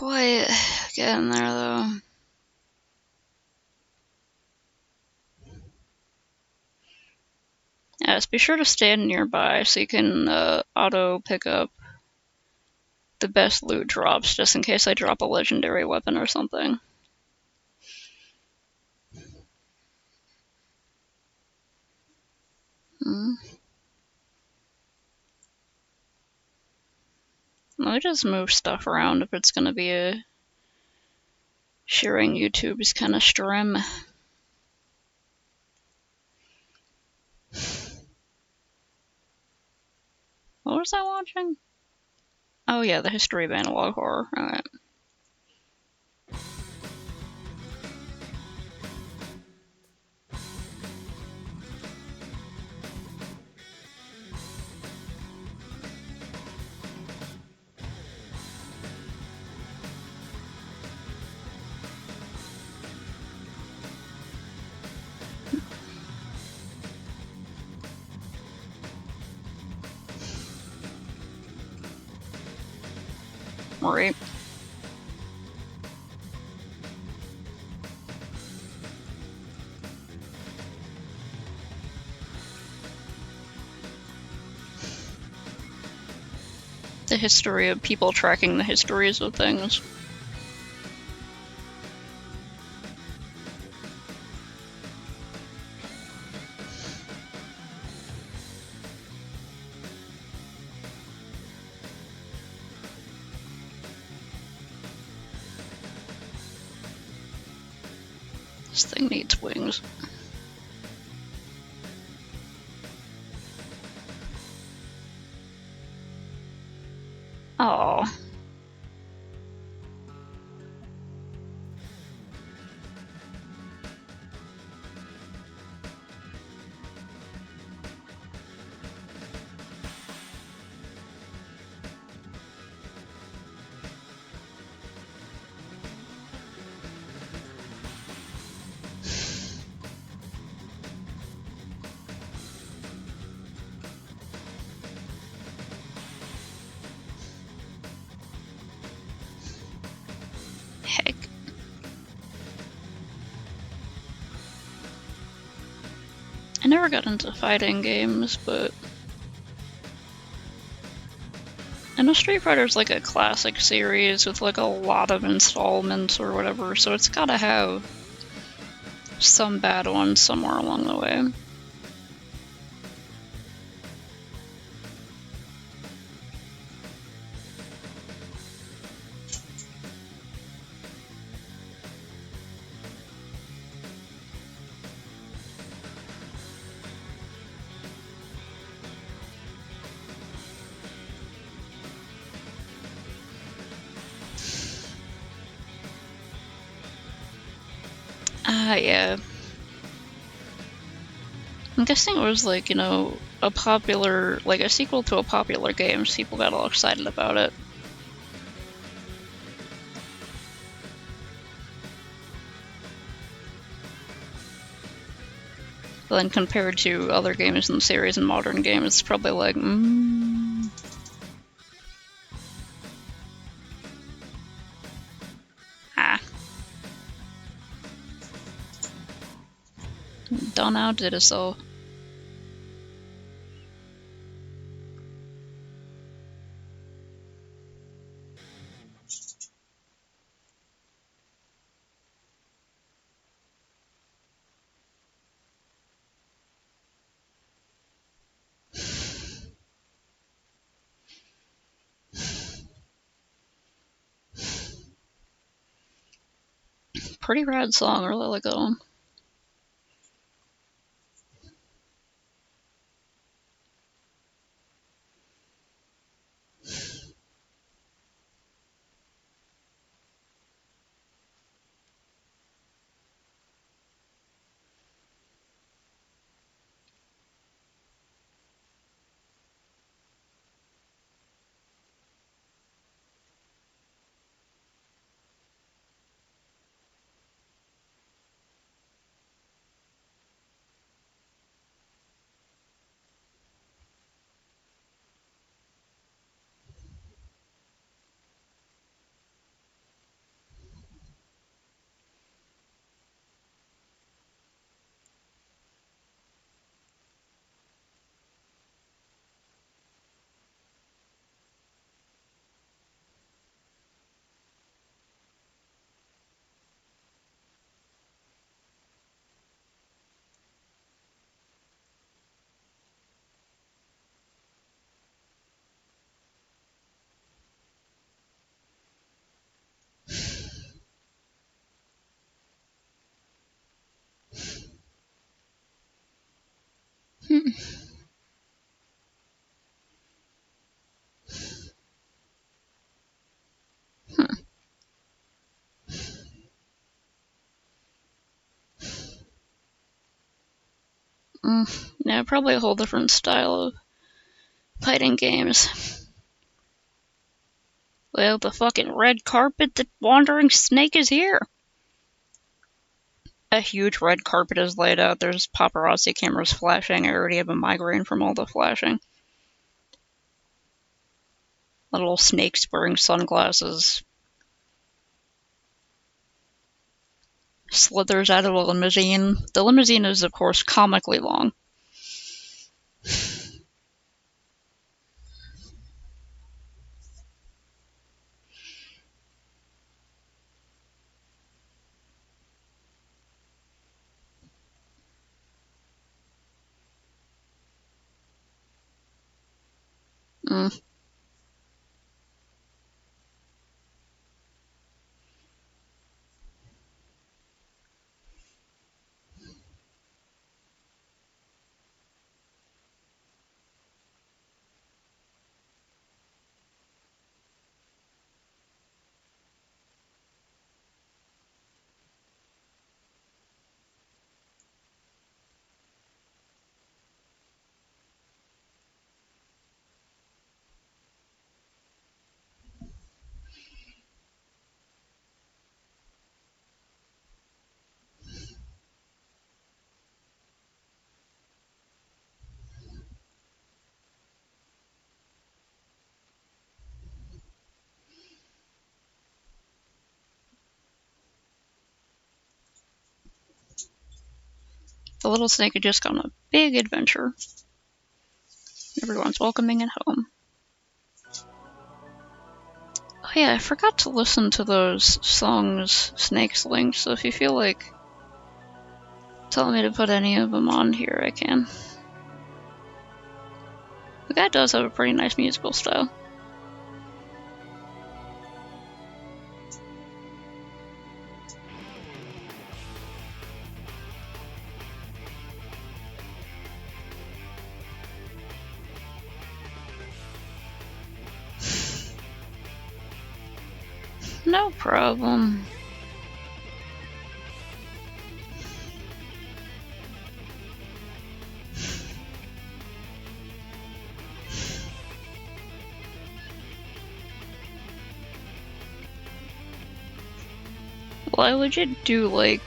quite getting there, though. Yes, be sure to stand nearby so you can auto pick up the best loot drops, just in case I drop a legendary weapon or something. Let me just move stuff around if it's gonna be a sharing YouTube's kind of stream. What was I watching? Oh yeah, the history of analog horror. Alright. Right. The history of people tracking the histories of things. This thing needs wings. Oh. Heck. I never got into fighting games, but I know Street Fighter's like a classic series with like a lot of installments or whatever, so it's gotta have some bad ones somewhere along the way. Yeah. I'm guessing it was like, you know, a popular, like a sequel to a popular game, so people got all excited about it. But then compared to other games in the series and modern games, it's probably like, Done outdid us all. Pretty rad song, really like that one. Yeah, probably a whole different style of fighting games. Well, the fucking red carpet, the wandering snake is here! A huge red carpet is laid out. There's paparazzi cameras flashing. I already have a migraine from all the flashing. Little snakes wearing sunglasses. Slithers out of a limousine. The limousine is, of course, comically long. Mm. The little snake had just gone on a big adventure. Everyone's welcoming at home. Oh yeah, I forgot to listen to those songs Snake's linked, so if you feel like telling me to put any of them on here, I can. The guy does have a pretty nice musical style. No problem. Well, I legit do like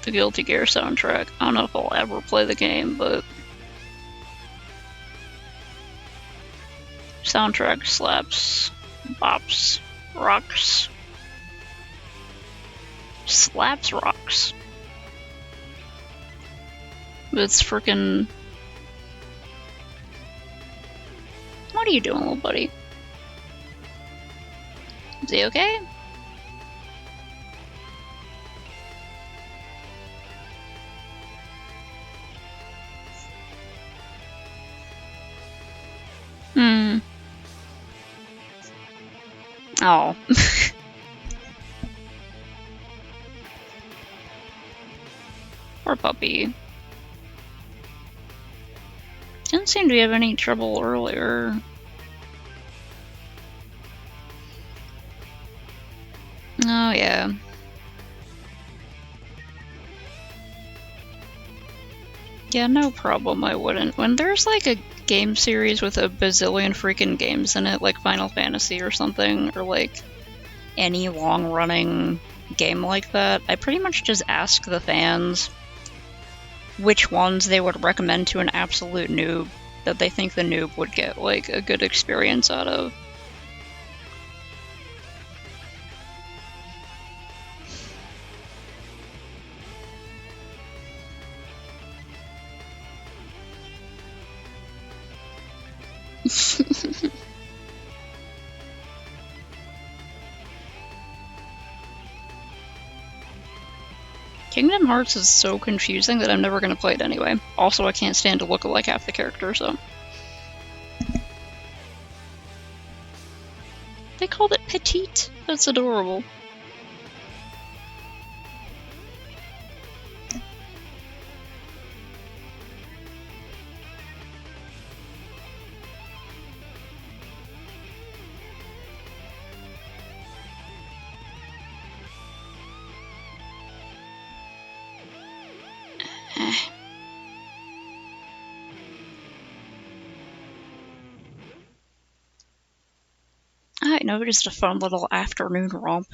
the Guilty Gear soundtrack. I don't know if I'll ever play the game, but soundtrack slaps, bops, rocks. Slaps rocks. It's freaking. What are you doing, little buddy? Is he okay? Oh. Poor puppy. Didn't seem to have any trouble earlier. Oh, yeah. Yeah, no problem, I wouldn't. When there's like a game series with a bazillion freaking games in it, like Final Fantasy or something, or like any long-running game like that, I pretty much just ask the fans which ones they would recommend to an absolute noob that they think the noob would get like a good experience out of. Kingdom Hearts is so confusing that I'm never going to play it anyway. Also, I can't stand to look like half the characters, so. They called it Petite. That's adorable. just a fun little afternoon romp.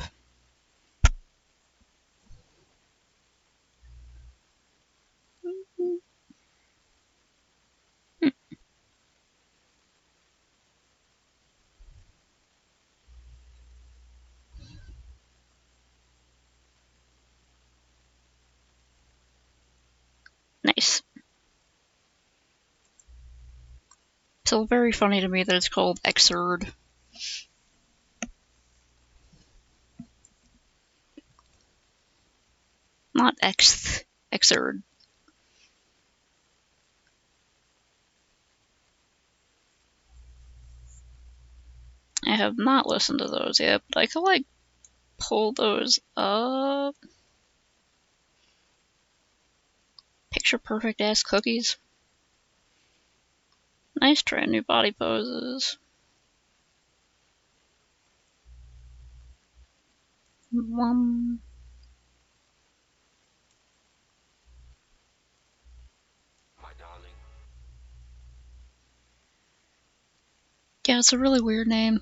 Nice. So very funny to me that it's called Xrd. Not Xrd. I have not listened to those yet, but I could like pull those up. Picture perfect ass cookies. Nice trying new body poses. One. My darling. Yeah, it's a really weird name.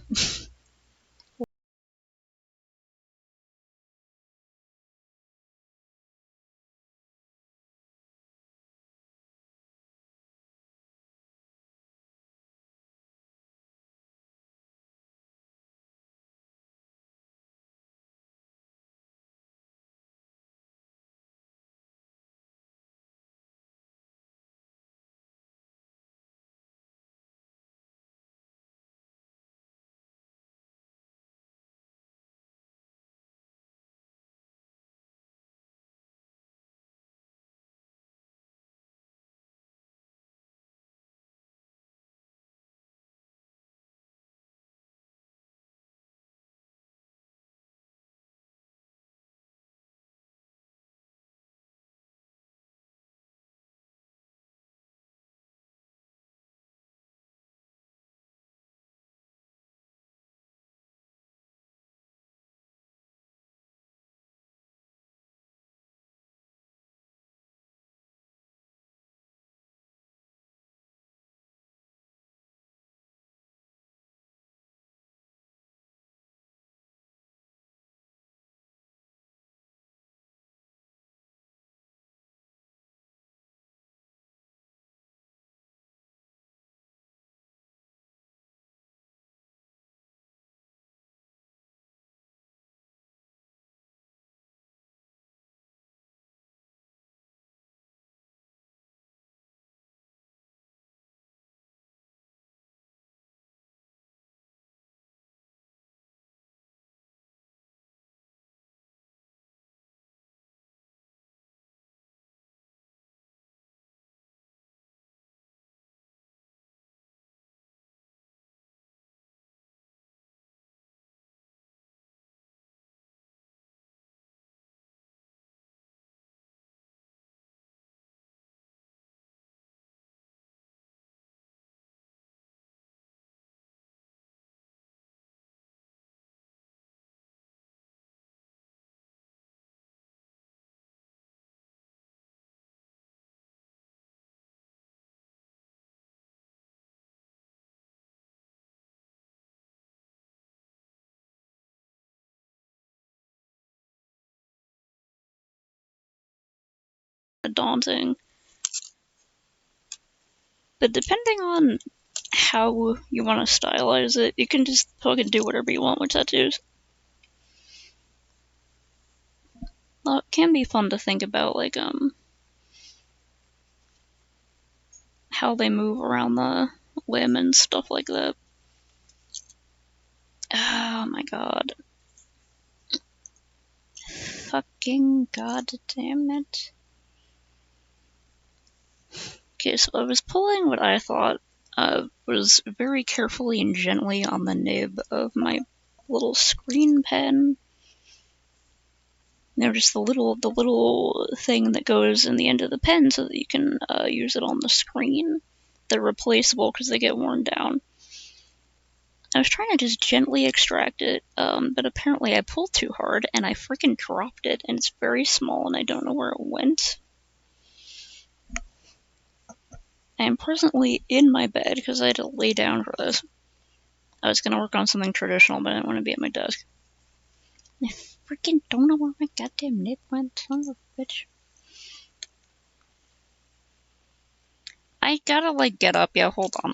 Daunting. But depending on how you want to stylize it, you can just fucking do whatever you want with tattoos. Well, it can be fun to think about, like, how they move around the limb and stuff like that. Oh my god. Fucking god damn it. Okay, so I was pulling what I thought was very carefully and gently on the nib of my little screen pen. Notice the little thing that goes in the end of the pen so that you can use it on the screen. They're replaceable because they get worn down. I was trying to just gently extract it, but apparently I pulled too hard and I freaking dropped it, and it's very small and I don't know where it went. I am presently in my bed because I had to lay down for this. I was gonna work on something traditional, but I didn't want to be at my desk. I freaking don't know where my goddamn nip went, son of a bitch. I gotta, like, get up. Yeah, hold on.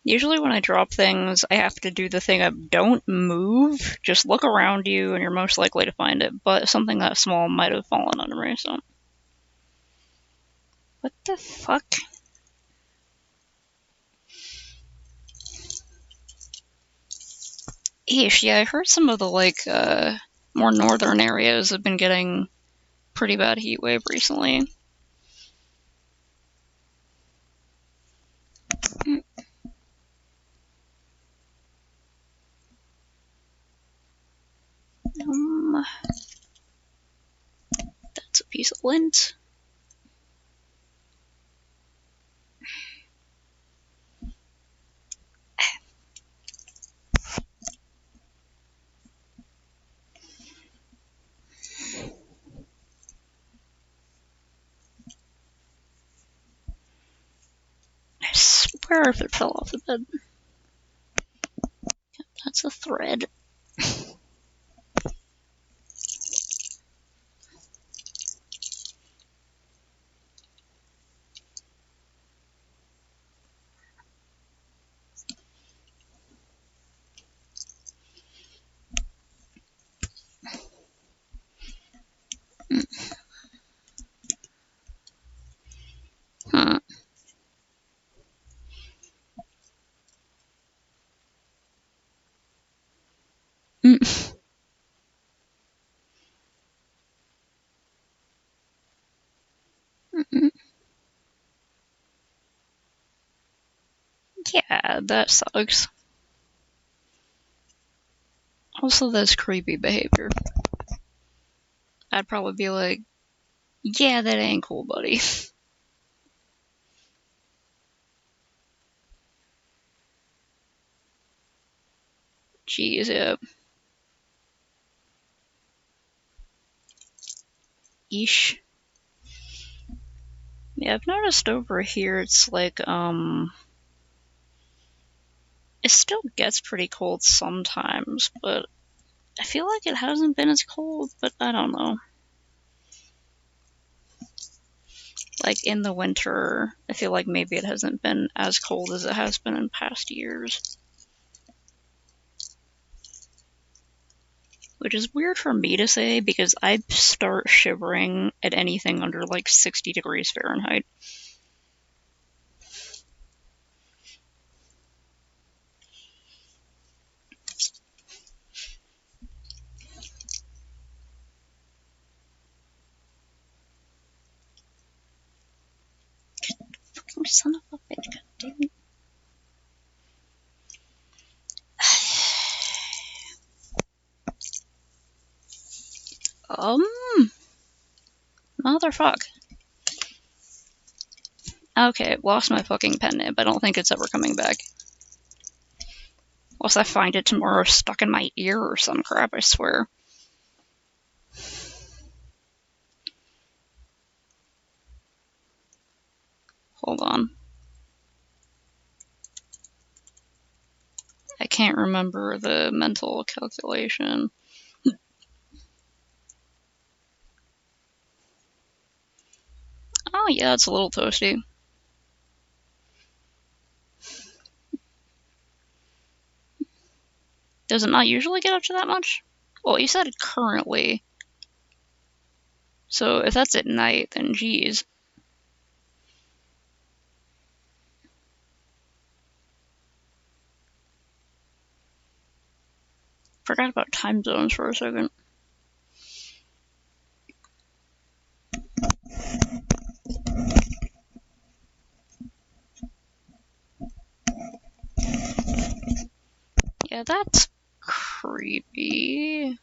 Usually when I drop things, I have to do the thing of don't move, just look around you and you're most likely to find it, but something that small might have fallen under me, so. What the fuck? Eesh, yeah, I heard some of the, like, more northern areas have been getting pretty bad heat wave recently. That's a piece of lint. I swear if it fell off the bed. That's a thread. Huh. Yeah, that sucks. Also, that's creepy behavior. I'd probably be like, yeah, that ain't cool, buddy. Jeez, yeah. Eesh. Yeah, I've noticed over here it's like, it still gets pretty cold sometimes, but I feel like it hasn't been as cold, but I don't know. Like in the winter, I feel like maybe it hasn't been as cold as it has been in past years. Which is weird for me to say because I start shivering at anything under like 60 degrees Fahrenheit. Fucking son of a bitch, goddammit. Motherfuck. Okay, lost my fucking pen nib. I don't think it's ever coming back. Unless I find it tomorrow stuck in my ear or some crap, I swear. Hold on. I can't remember the mental calculation. Oh yeah, it's a little toasty. Does it not usually get up to that much? Well, you said currently. So if that's at night, then geez. Forgot about time zones for a second. Yeah, that's creepy.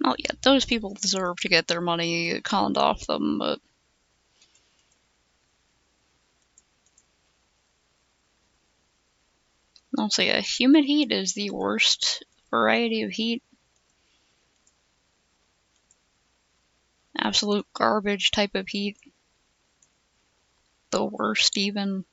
Oh yeah, those people deserve to get their money conned off them, but Also, yeah, humid heat is the worst variety of heat. Absolute garbage type of heat. The worst, even.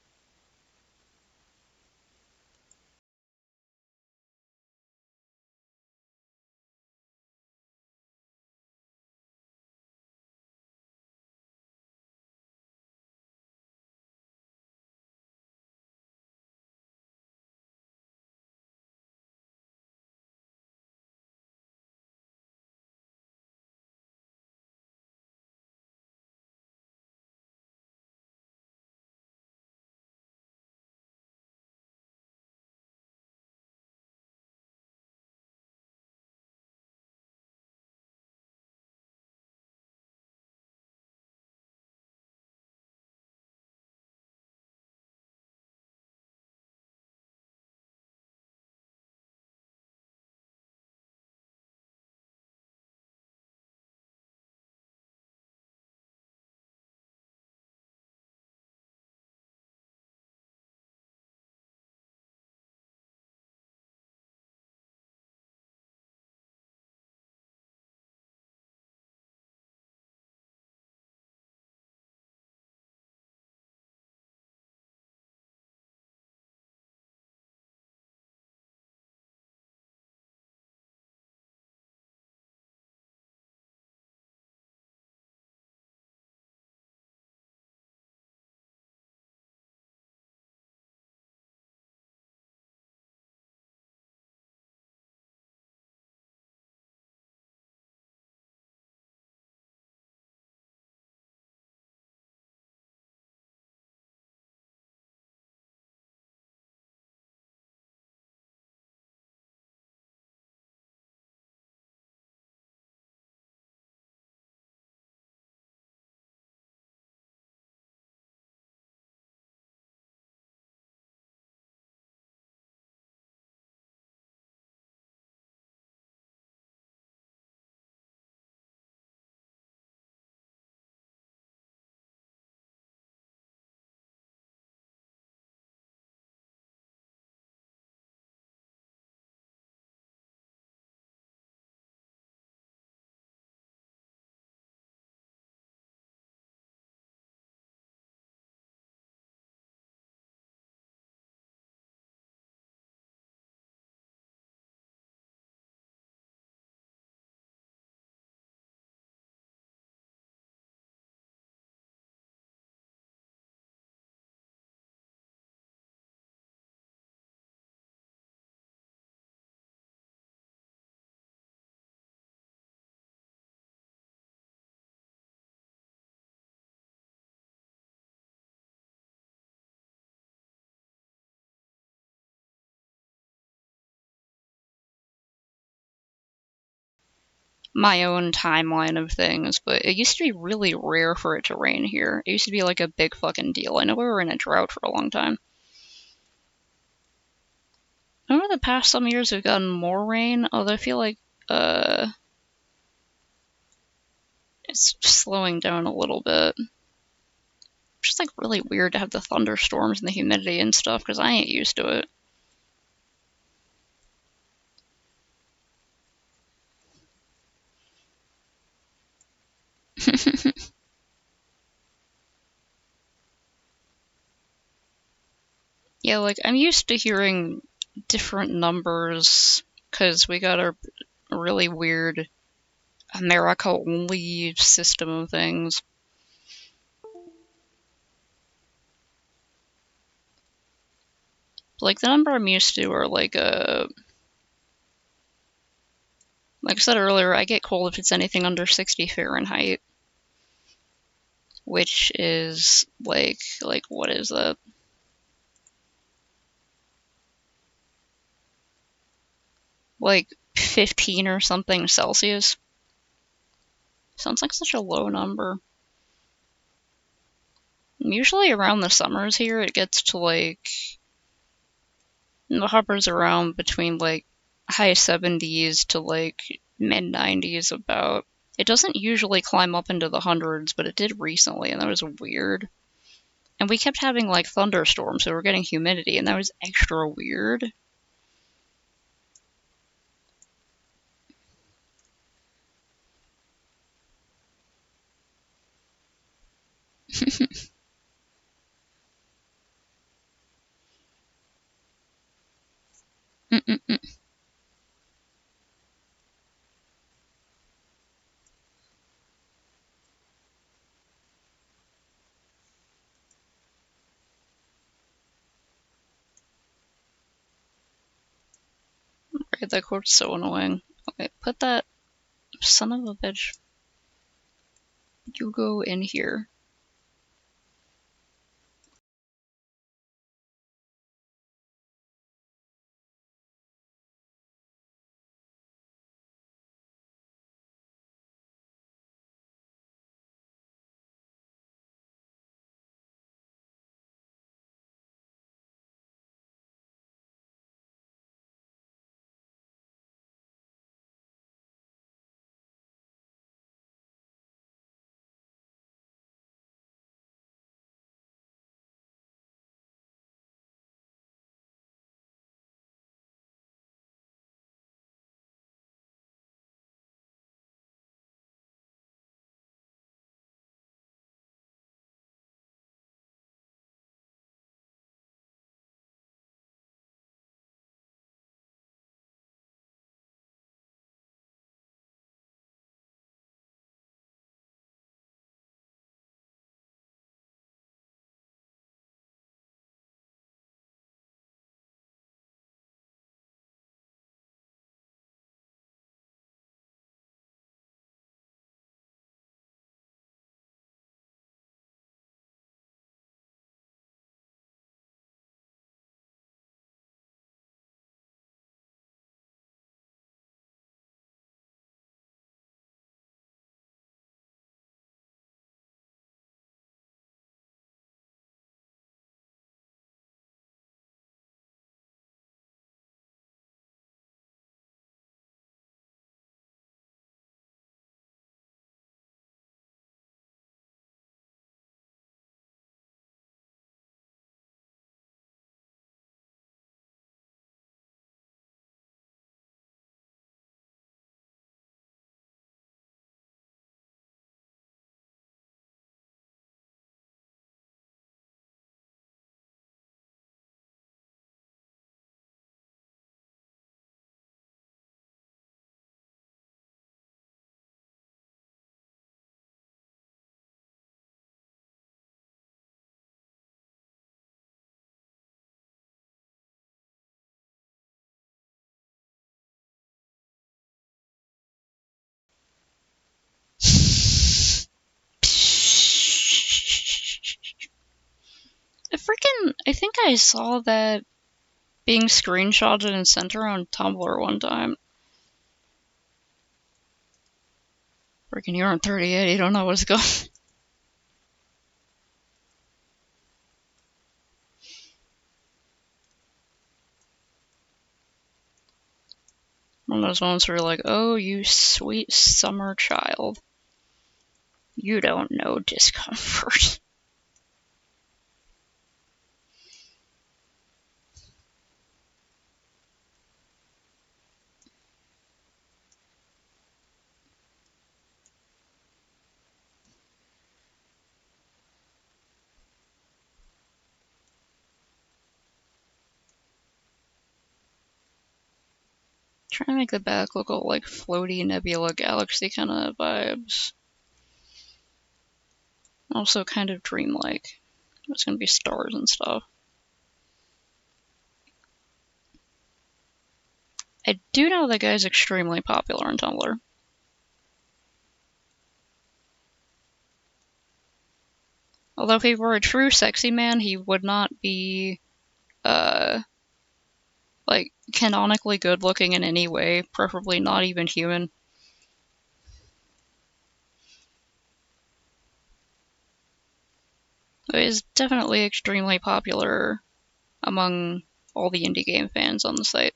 My own timeline of things, but it used to be really rare for it to rain here. It used to be like a big fucking deal. I know we were in a drought for a long time. Over the past some years, we've gotten more rain, although I feel like uh, it's slowing down a little bit. It's just like really weird to have the thunderstorms and the humidity and stuff because I ain't used to it. Yeah, like I'm used to hearing different numbers because we got a really weird America only system of things. Like the number I'm used to are like I said earlier, I get cold if it's anything under 60 Fahrenheit, which is like what is that? Like 15 or something Celsius. Sounds like such a low number. Usually around the summers here, it gets to like the hovers around between like high 70s to like mid 90s about. It doesn't usually climb up into the hundreds, but it did recently, and that was weird. And we kept having like thunderstorms, so we're getting humidity, and that was extra weird. Mm-mm-mm. Right, that quote's so annoying. Okay, put that son of a bitch. You go in here. I think I saw that being screenshotted and sent around Tumblr one time. Freaking, you're on 38, you don't know what's going on. One of those moments where you're like, oh, you sweet summer child. You don't know discomfort. Trying to make the back look all like floaty nebula galaxy kind of vibes. Also kind of dreamlike. There's gonna be stars and stuff. I do know that guy's extremely popular on Tumblr. Although if he were a true sexy man, he would not be, uh, like, canonically good looking in any way, preferably not even human. But he's definitely extremely popular among all the indie game fans on the site.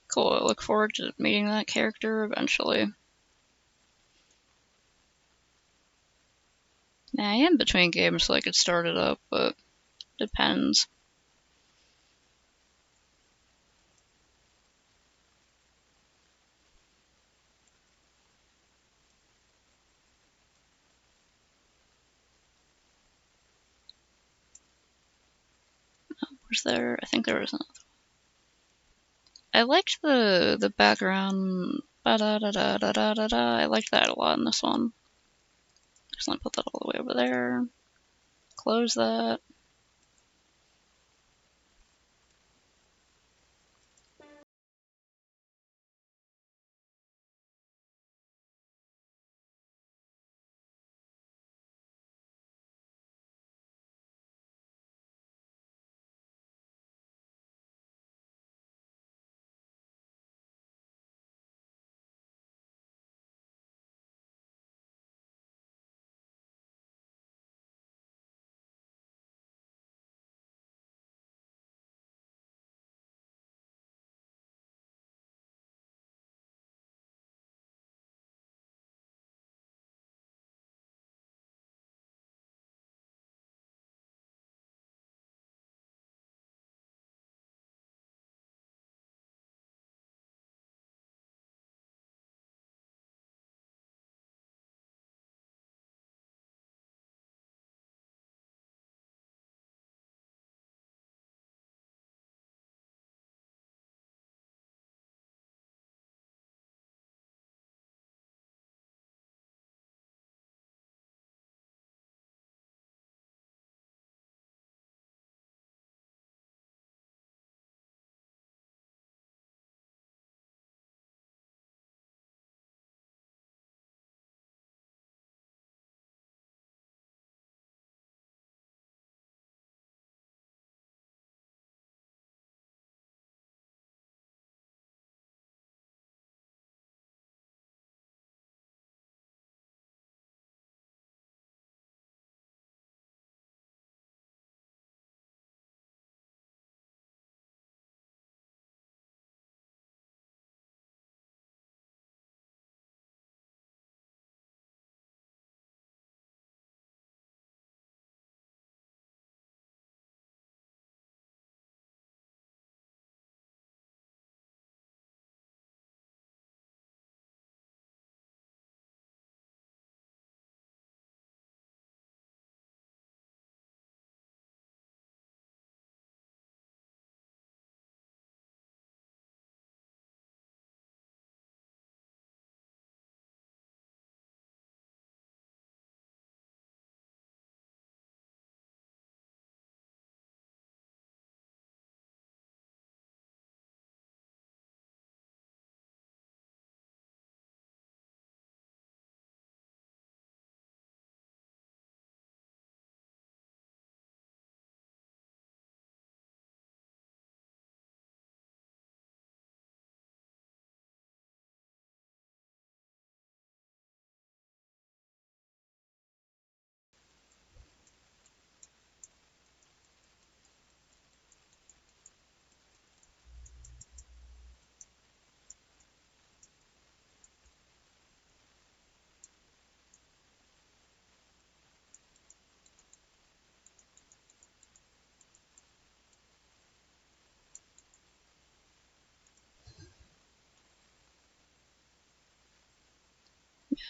Cool, I look forward to meeting that character eventually. Nah, I am between games, so I could start it up, but depends. Was there? I think there was another. I liked the background. Ba-da-da-da-da-da-da. I liked that a lot in this one. Just let me put that all the way over there. Close that.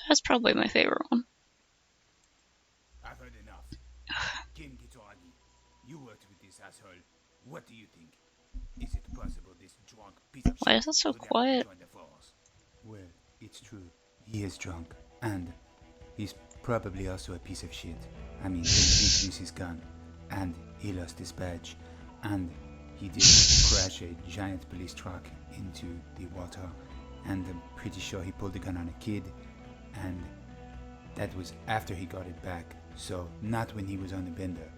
That's probably my favorite one. I've heard enough. Ken Kitoragi, you worked with this asshole. What do you think? Is it possible this drunk piece of Why shit is that so could ever quiet? rejoin the force? Well, it's true. He is drunk. And he's probably also a piece of shit. I mean, he did use his gun. And he lost his badge. And he did crash a giant police truck into the water. And I'm pretty sure he pulled the gun on a kid. And that was after he got it back, so not when he was on the bender.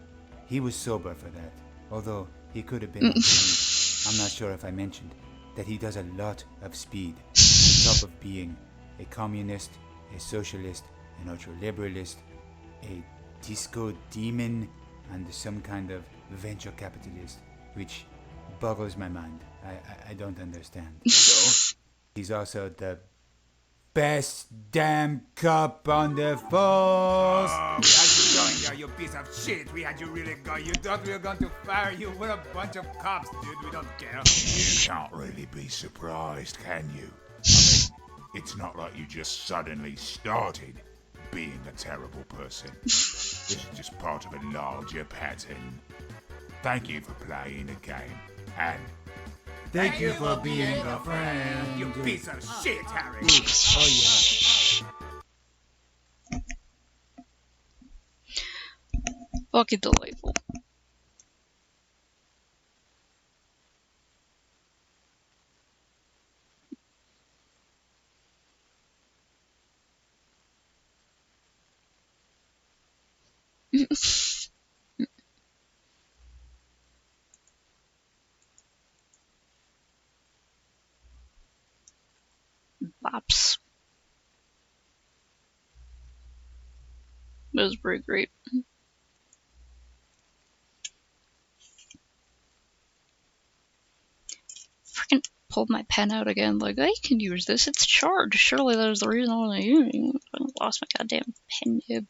He was sober for that, although he could have been on speed. I'm not sure if I mentioned that he does a lot of speed, on top of being a communist, a socialist, an ultra-liberalist, a disco demon, and some kind of venture capitalist. which boggles my mind. I don't understand. So? He's also the best damn cop on the force. We had you going there, you piece of shit. We had you really going. You thought we were going to fire you. We're a bunch of cops, dude. We don't care. You can't really be surprised, can you? I mean, it's not like you just suddenly started being a terrible person. This is just part of a larger pattern. Thank you for playing the game. And Thank you for being a friend. you piece of shit, Harry. Oh yeah. Fucking delightful. Bops. That was pretty great. Freaking pulled my pen out again. Like, I can use this. It's charged. Surely that was the reason I wasn't using it. I lost my goddamn pen nib.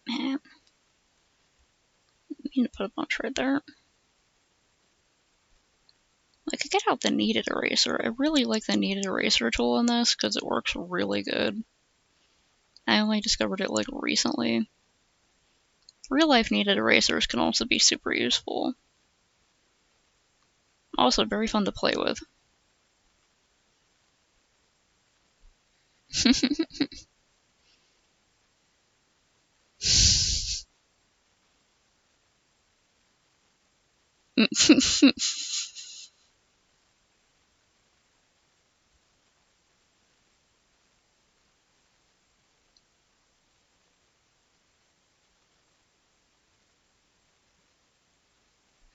Man. I need to put a bunch right there. Like, I get out the kneaded eraser. I really like the kneaded eraser tool in this because it works really good. I only discovered it, like, recently. Real life kneaded erasers can also be super useful. Also, very fun to play with.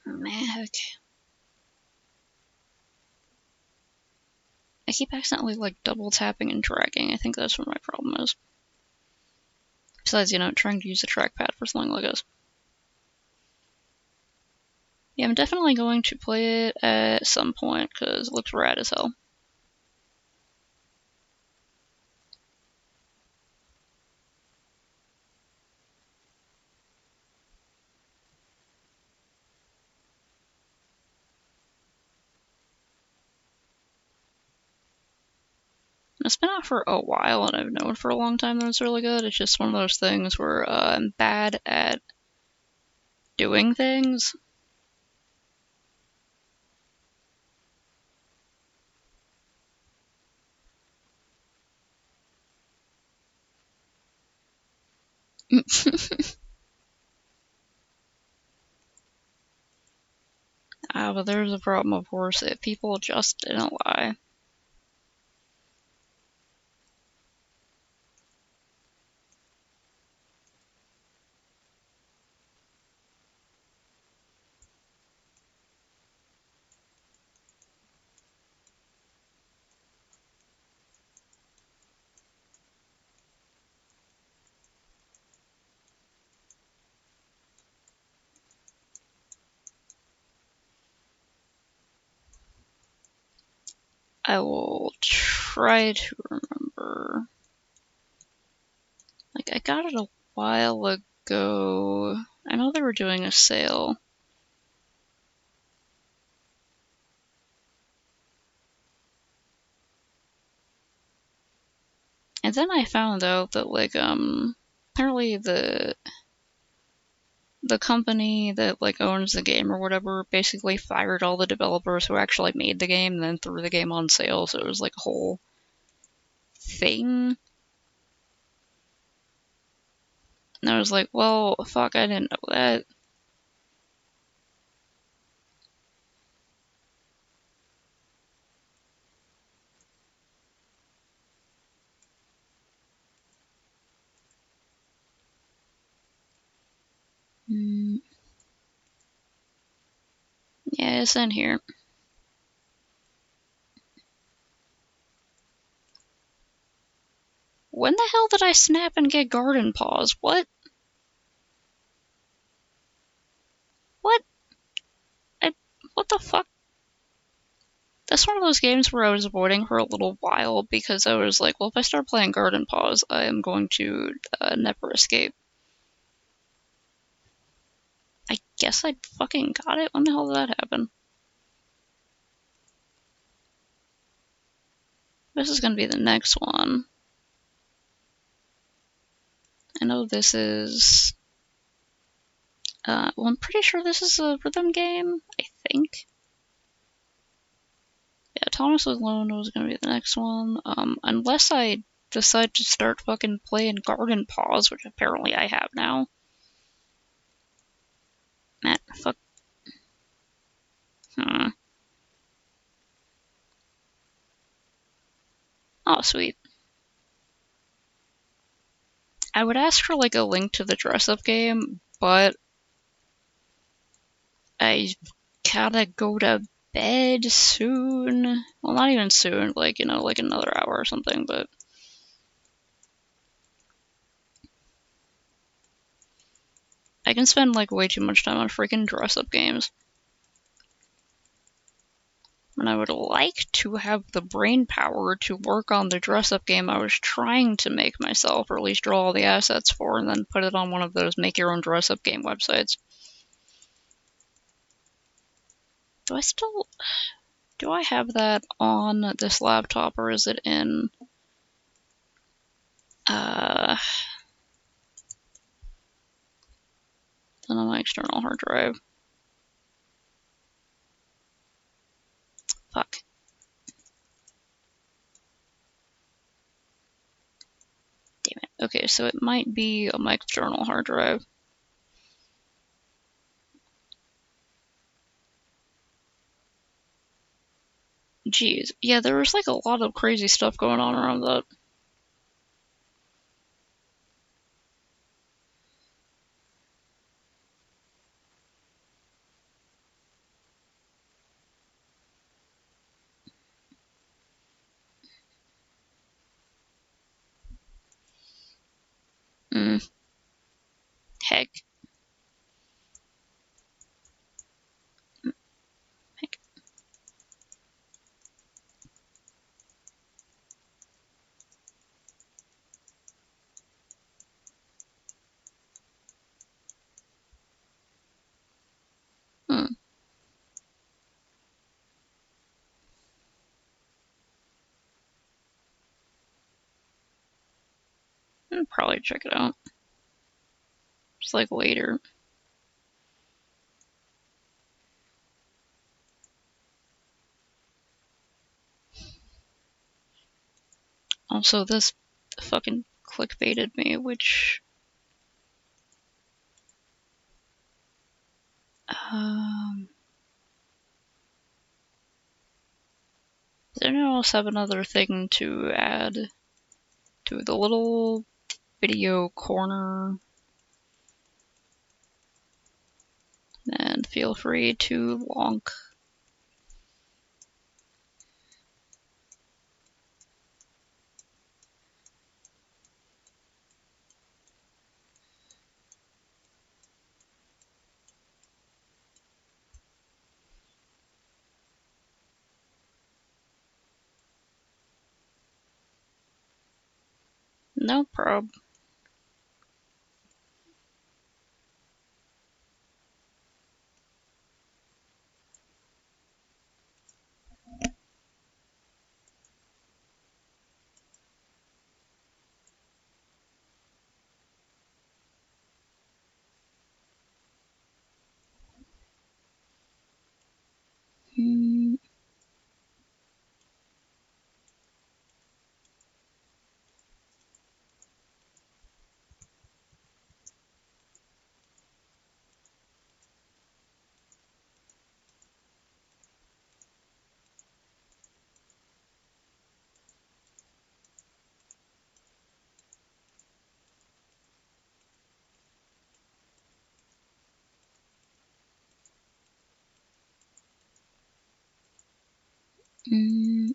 Man, I keep accidentally, like, double tapping and dragging. I think that's what my problem is. Besides, trying to use a trackpad for something like this. Yeah, I'm definitely going to play it at some point, because it looks rad as hell. It's been out for a while, and I've known for a long time that it's really good. It's just one of those things where I'm bad at doing things. But there's a problem, of course, that people just didn't lie. I will try to remember. Like, I got it a while ago. I know they were doing a sale. And then I found out that, like, apparently the company that, like, owns the game or whatever basically fired all the developers who actually made the game and then threw the game on sale, so it was, like, a whole thing. And I was like, well, fuck, I didn't know that. Yeah, it's in here. When the hell did I snap and get garden paws? What? What? What the fuck? That's one of those games where I was avoiding for a little while because I was like, well, if I start playing garden paws, I am going to never escape. I guess I fucking got it. When the hell did that happen? This is gonna be the next one. I know this is... well, I'm pretty sure this is a rhythm game, I think. Yeah, Thomas Alone was gonna be the next one. Unless I decide to start fucking playing Garden Paws, which apparently I have now. Man, fuck. Oh, sweet. I would ask for, like, a link to the dress-up game, but I gotta go to bed soon. Well, not even soon, like, you know, like another hour or something, but... I can spend, like, way too much time on freaking dress-up games. And I would like to have the brain power to work on the dress-up game I was trying to make myself, or at least draw all the assets for, and then put it on one of those make-your-own dress-up game websites. Do I have that on this laptop, or is it in... Then on my external hard drive. Fuck. Damn it. Okay, so it might be on my external hard drive. Jeez. Yeah, there was like a lot of crazy stuff going on around that. Heck. Heck. I'll probably check it out. Just like later. Also, this fucking clickbaited me, which... Does anyone else have another thing to add to the little video corner? And feel free to lonk. No prob. Mm.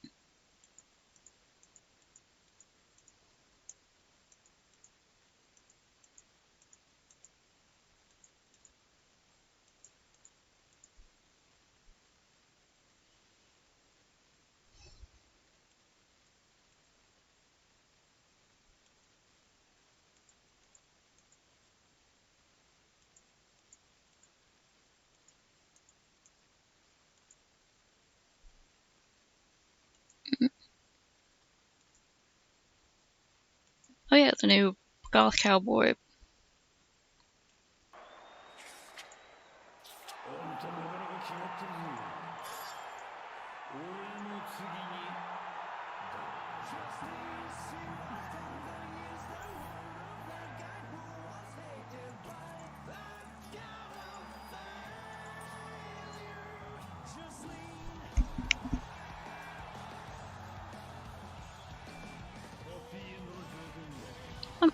Oh yeah, the new Goth Cowboy.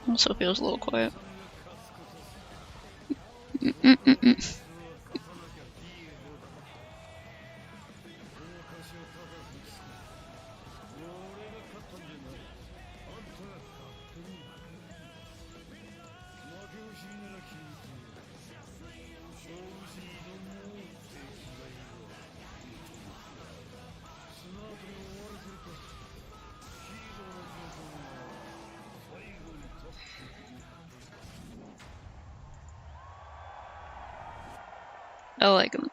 Also feels a little quiet. Mm-mm-mm-mm. I like him.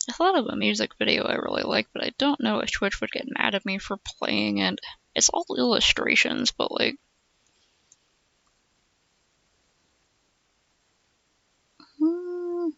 I thought of a music video I really like, but I don't know if Twitch would get mad at me for playing it. It's all illustrations, but like, hmm,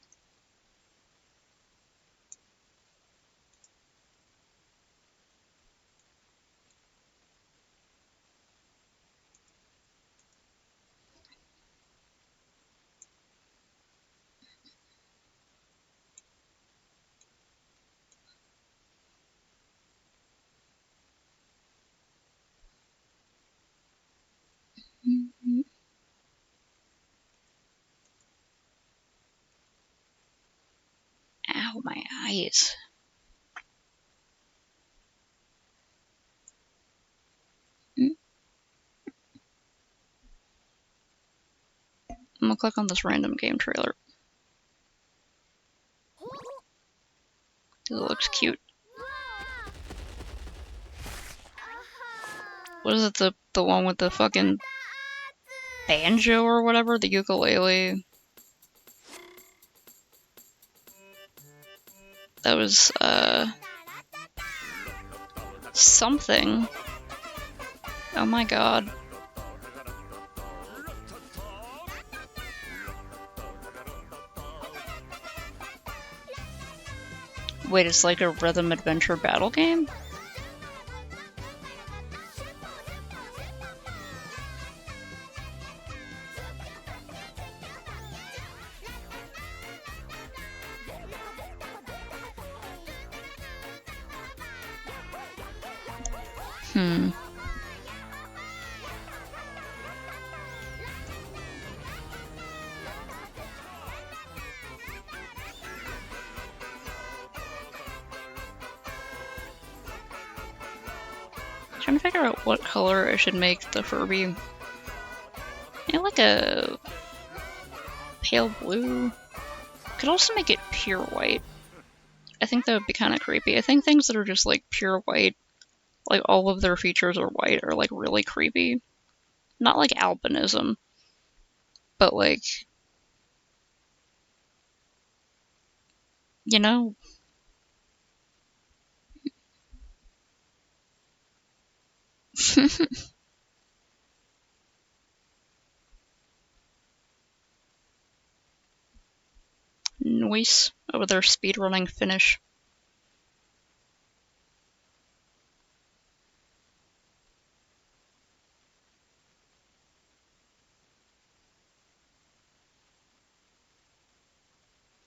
ow, my eyes. I'm gonna click on this random game trailer. It looks cute. What is it? The one with the fucking banjo or whatever? The ukulele. That was something. Oh my god. Wait, it's like a rhythm adventure battle game? Hmm. Trying to figure out what color I should make the Furby. Maybe like a pale blue. Could also make it pure white. I think that would be kind of creepy. I think things that are just like pure white, like all of their features are white, are like really creepy. Not like albinism, but like, you know? Noise over their speedrunning finish.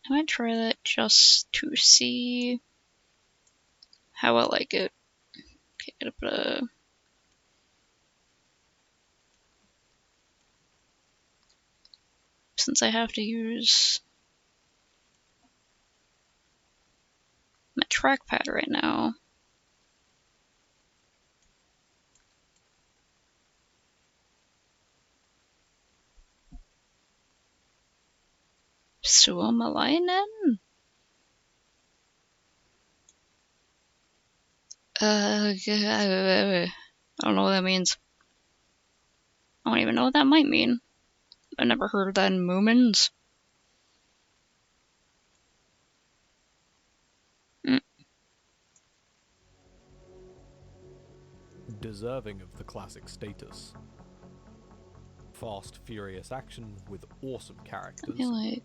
I might try that just to see how I like it. Okay, gotta put a since I have to use my trackpad right now. Suomalainen? I don't know what that means. I don't even know what that might mean. I've never heard of that in Moomins. Deserving of the classic status. Fast, furious action with awesome characters. I feel like...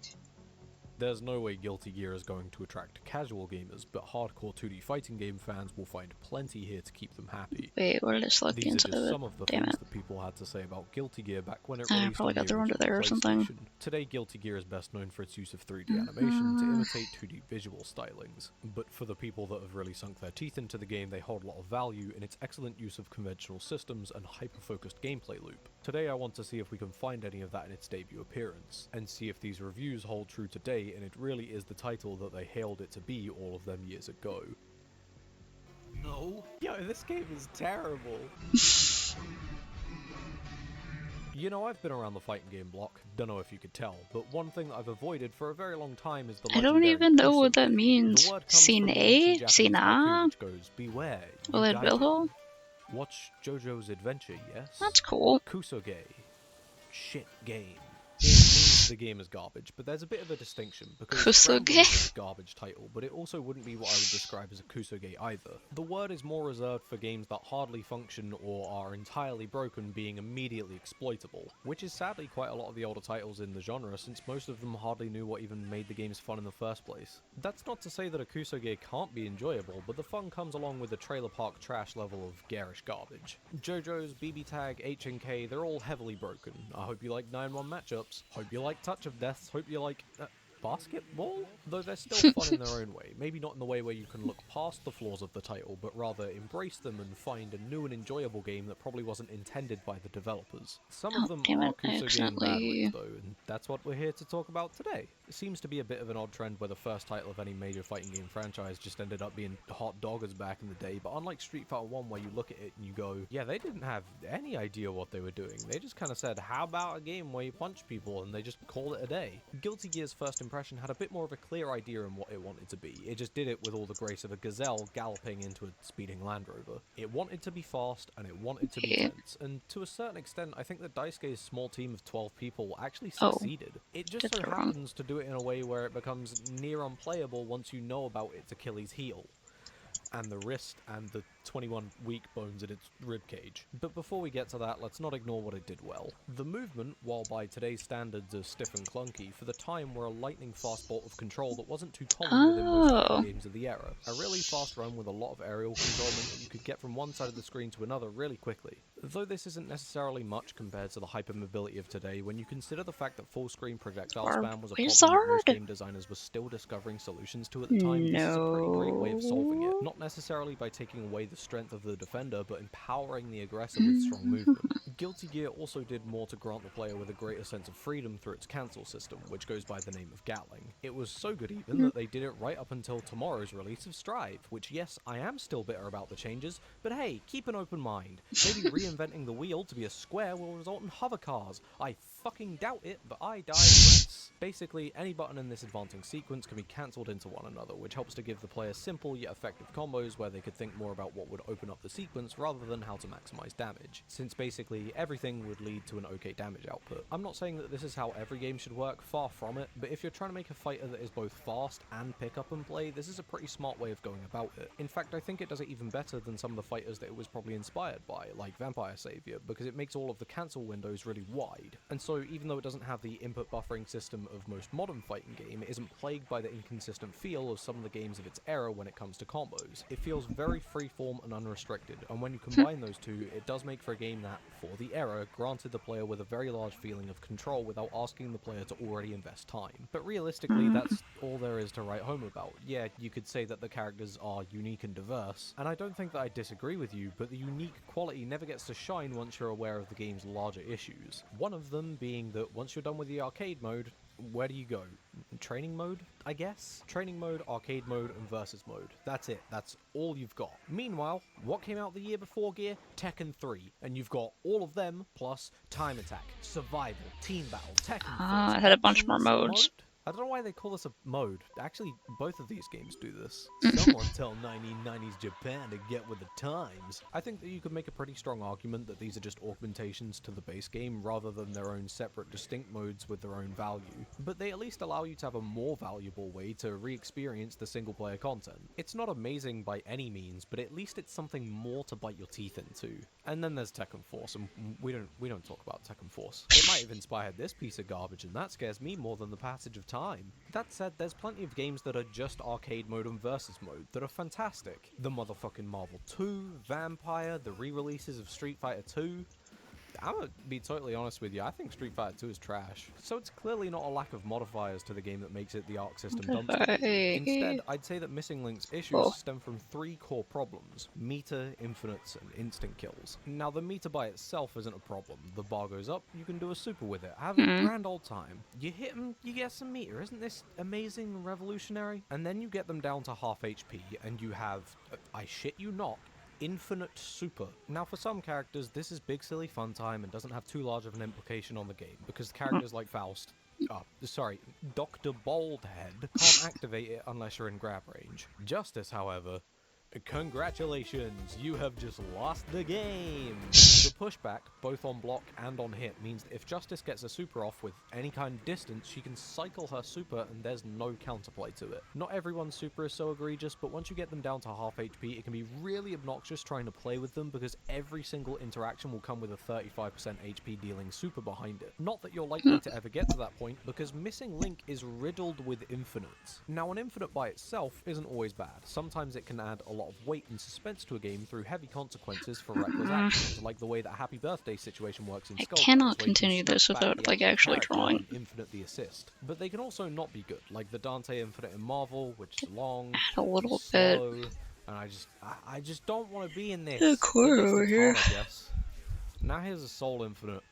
There's no way Guilty Gear is going to attract casual gamers, but hardcore 2D fighting game fans will find plenty here to keep them happy. Wait, what did I select the These are inside just of it? some of the Damn things it. that people had to say about Guilty Gear back when it I released probably on got the thrown into original there or something. PlayStation. Today, Guilty Gear is best known for its use of 3D animation to imitate 2D visual stylings, but for the people that have really sunk their teeth into the game, they hold a lot of value in its excellent use of conventional systems and hyper-focused gameplay loop. Today I want to see if we can find any of that in its debut appearance, and see if these reviews hold true today and it really is the title that they hailed it to be all of them years ago. No? Yo, this game is terrible. You know, I've been around the fighting game block, don't know if you could tell, but one thing that I've avoided for a very long time is the I don't legendary even know what that Kusuge. means. The word comes from Sin the A? ancient Sin Japanese haiku, A? which goes, beware, Will it you guide Vilho? you. Watch JoJo's Adventure, yes? That's cool. Kusuge. Shit game. It means the game is garbage, but there's a bit of a distinction, because Kusuge? Scramble is a garbage title, but it also wouldn't be what I would describe as a Kusuge either. The word is more reserved for games that hardly function or are entirely broken, being immediately exploitable, which is sadly quite a lot of the older titles in the genre, since most of them hardly knew what even made the games fun in the first place. That's not to say that a Kusuge can't be enjoyable, but the fun comes along with the trailer park trash level of garish garbage. JoJo's, BB Tag, HNK, they're all heavily broken. I hope you like 9-1 matchups, hope you like Touch of Deaths, hope you like... basketball? Though they're still fun in their own way, maybe not in the way where you can look past the flaws of the title, but rather embrace them and find a new and enjoyable game that probably wasn't intended by the developers. Some Oh, of them damn are it, I Kusuge in bad accidentally- ways though, and that's what we're here to talk about today. It seems to be a bit of an odd trend where the first title of any major fighting game franchise just ended up being hot doggers back in the day, but unlike Street Fighter 1 where you look at it and you go, yeah, they didn't have any idea what they were doing. They just kind of said, how about a game where you punch people, and they just called it a day. Guilty Gear's first impression had a bit more of a clear idea on what it wanted to be. It just did it with all the grace of a gazelle galloping into a speeding Land Rover. It wanted to be fast, and it wanted to be tense, and to a certain extent, I think that Daisuke's small team of 12 people actually succeeded. It just did so that wrong. happens to do it in a way where it becomes near unplayable once you know about its Achilles heel, and the wrist and the 21 weak bones in its ribcage. But before we get to that, let's not ignore what it did well. The movement, while by today's standards are stiff and clunky, for the time were a lightning fast bolt of control that wasn't too common within most fighting games of the era. A really fast run with a lot of aerial controlment that you could get from one side of the screen to another really quickly. Though this isn't necessarily much compared to the hypermobility of today when you consider the fact that full screen projectile spam was a problem that most game designers were still discovering solutions to at the time. This is a pretty great way of solving it. Not necessarily by taking away the strength of the defender, but empowering the aggressor with strong movement. Guilty Gear also did more to grant the player with a greater sense of freedom through its cancel system, which goes by the name of Gatling. It was so good even that they did it right up until tomorrow's release of Strive, which yes, I am still bitter about the changes, but hey, keep an open mind. Maybe reinventing the wheel to be a square will result in hover cars. I fucking doubt it, but I digress. Basically, any button in this advancing sequence can be cancelled into one another, which helps to give the player simple yet effective combos where they could think more about what would open up the sequence rather than how to maximize damage, since basically everything would lead to an okay damage output. I'm not saying that this is how every game should work, far from it, but if you're trying to make a fighter that is both fast and pick up and play, this is a pretty smart way of going about it. In fact, I think it does it even better than some of the fighters that it was probably inspired by, like Vampire Savior, because it makes all of the cancel windows really wide. And so even though it doesn't have the input buffering system of most modern fighting game, it isn't plagued by the inconsistent feel of some of the games of its era when it comes to combos. It feels very freeform and unrestricted, and when you combine those two, it does make for a game that, for the era, granted the player with a very large feeling of control without asking the player to already invest time. But realistically, that's all there is to write home about. Yeah, you could say that the characters are unique and diverse, and I don't think that I disagree with you, but the unique quality never gets to shine once you're aware of the game's larger issues. One of them being that once you're done with the arcade mode, where do you go? Training mode, I guess? Training mode, arcade mode, and versus mode. That's it. That's all you've got. Meanwhile, what came out the year before Gear? Tekken 3. And you've got all of them, plus Time Attack, Survival, Team Battle, Tekken 4. It had a bunch more modes. I don't know why they call this a mode. Actually, both of these games do this. Someone tell 1990s Japan to get with the times. I think that you could make a pretty strong argument that these are just augmentations to the base game rather than their own separate distinct modes with their own value. But they at least allow you to have a more valuable way to re-experience the single player content. It's not amazing by any means, but at least it's something more to bite your teeth into. And then there's Tekken Force, and we don't talk about Tekken Force. It might have inspired this piece of garbage, and that scares me more than the passage of time. That said, there's plenty of games that are just arcade mode and versus mode that are fantastic. The motherfucking Marvel 2, Vampire, the re-releases of Street Fighter 2. I'm gonna be totally honest with you, I think Street Fighter 2 is trash. So it's clearly not a lack of modifiers to the game that makes it the Arc System dumpster. Instead, I'd say that Missing Link's issues stem from 3 core problems: meter, infinites, and instant kills. Now, the meter by itself isn't a problem. The bar goes up, you can do a super with it. Have a grand old time. You hit them, you get some meter. Isn't this amazing and revolutionary? And then you get them down to half HP, and you have, I shit you not, infinite super. Now, for some characters, this is big silly fun time and doesn't have too large of an implication on the game, because characters like Faust, Dr. Baldhead, can't activate it unless you're in grab range. Justice, however, congratulations, you have just lost the game! The pushback, both on block and on hit, means that if Justice gets a super off with any kind of distance, she can cycle her super and there's no counterplay to it. Not everyone's super is so egregious, but once you get them down to half HP, it can be really obnoxious trying to play with them because every single interaction will come with a 35% HP dealing super behind it. Not that you're likely to ever get to that point, because Missing Link is riddled with infinites. Now, an infinite by itself isn't always bad. Sometimes it can add a lot of weight and suspense to a game through heavy consequences for reckless actions, like the way that Happy Birthday situation works in I Skull. cannot continue this without, like, actually drawing. Infinite the assist. But they can also not be good, like the Dante Infinite in Marvel, which is long, Add a little slow, and I just don't want to be in this. A corner over here. I guess. Now here's a Soul Infinite.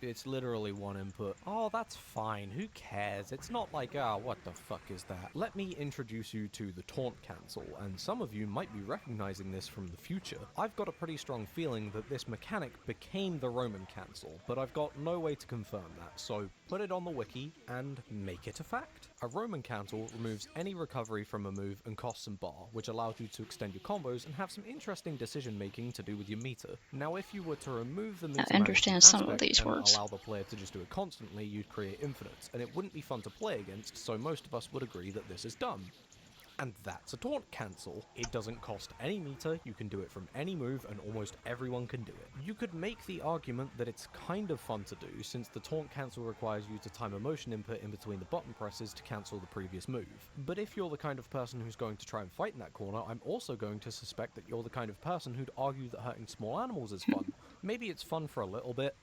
It's literally one input. Oh, that's fine. Who cares? It's not like, what the fuck is that? Let me introduce you to the Taunt Cancel, and some of you might be recognizing this from the future. I've got a pretty strong feeling that this mechanic became the Roman Cancel, but I've got no way to confirm that, so put it on the wiki and make it a fact. A Roman Cancel removes any recovery from a move and costs some bar, which allows you to extend your combos and have some interesting decision making to do with your meter. Now, if you were to remove the meter I understand some of aspect these and words. allow the player to just do it constantly, you'd create infinites, and it wouldn't be fun to play against, so most of us would agree that this is dumb. And that's a Taunt Cancel. It doesn't cost any meter, you can do it from any move, and almost everyone can do it. You could make the argument that it's kind of fun to do, since the Taunt Cancel requires you to time a motion input in between the button presses to cancel the previous move. But if you're the kind of person who's going to try and fight in that corner, I'm also going to suspect that you're the kind of person who'd argue that hurting small animals is fun. Maybe it's fun for a little bit.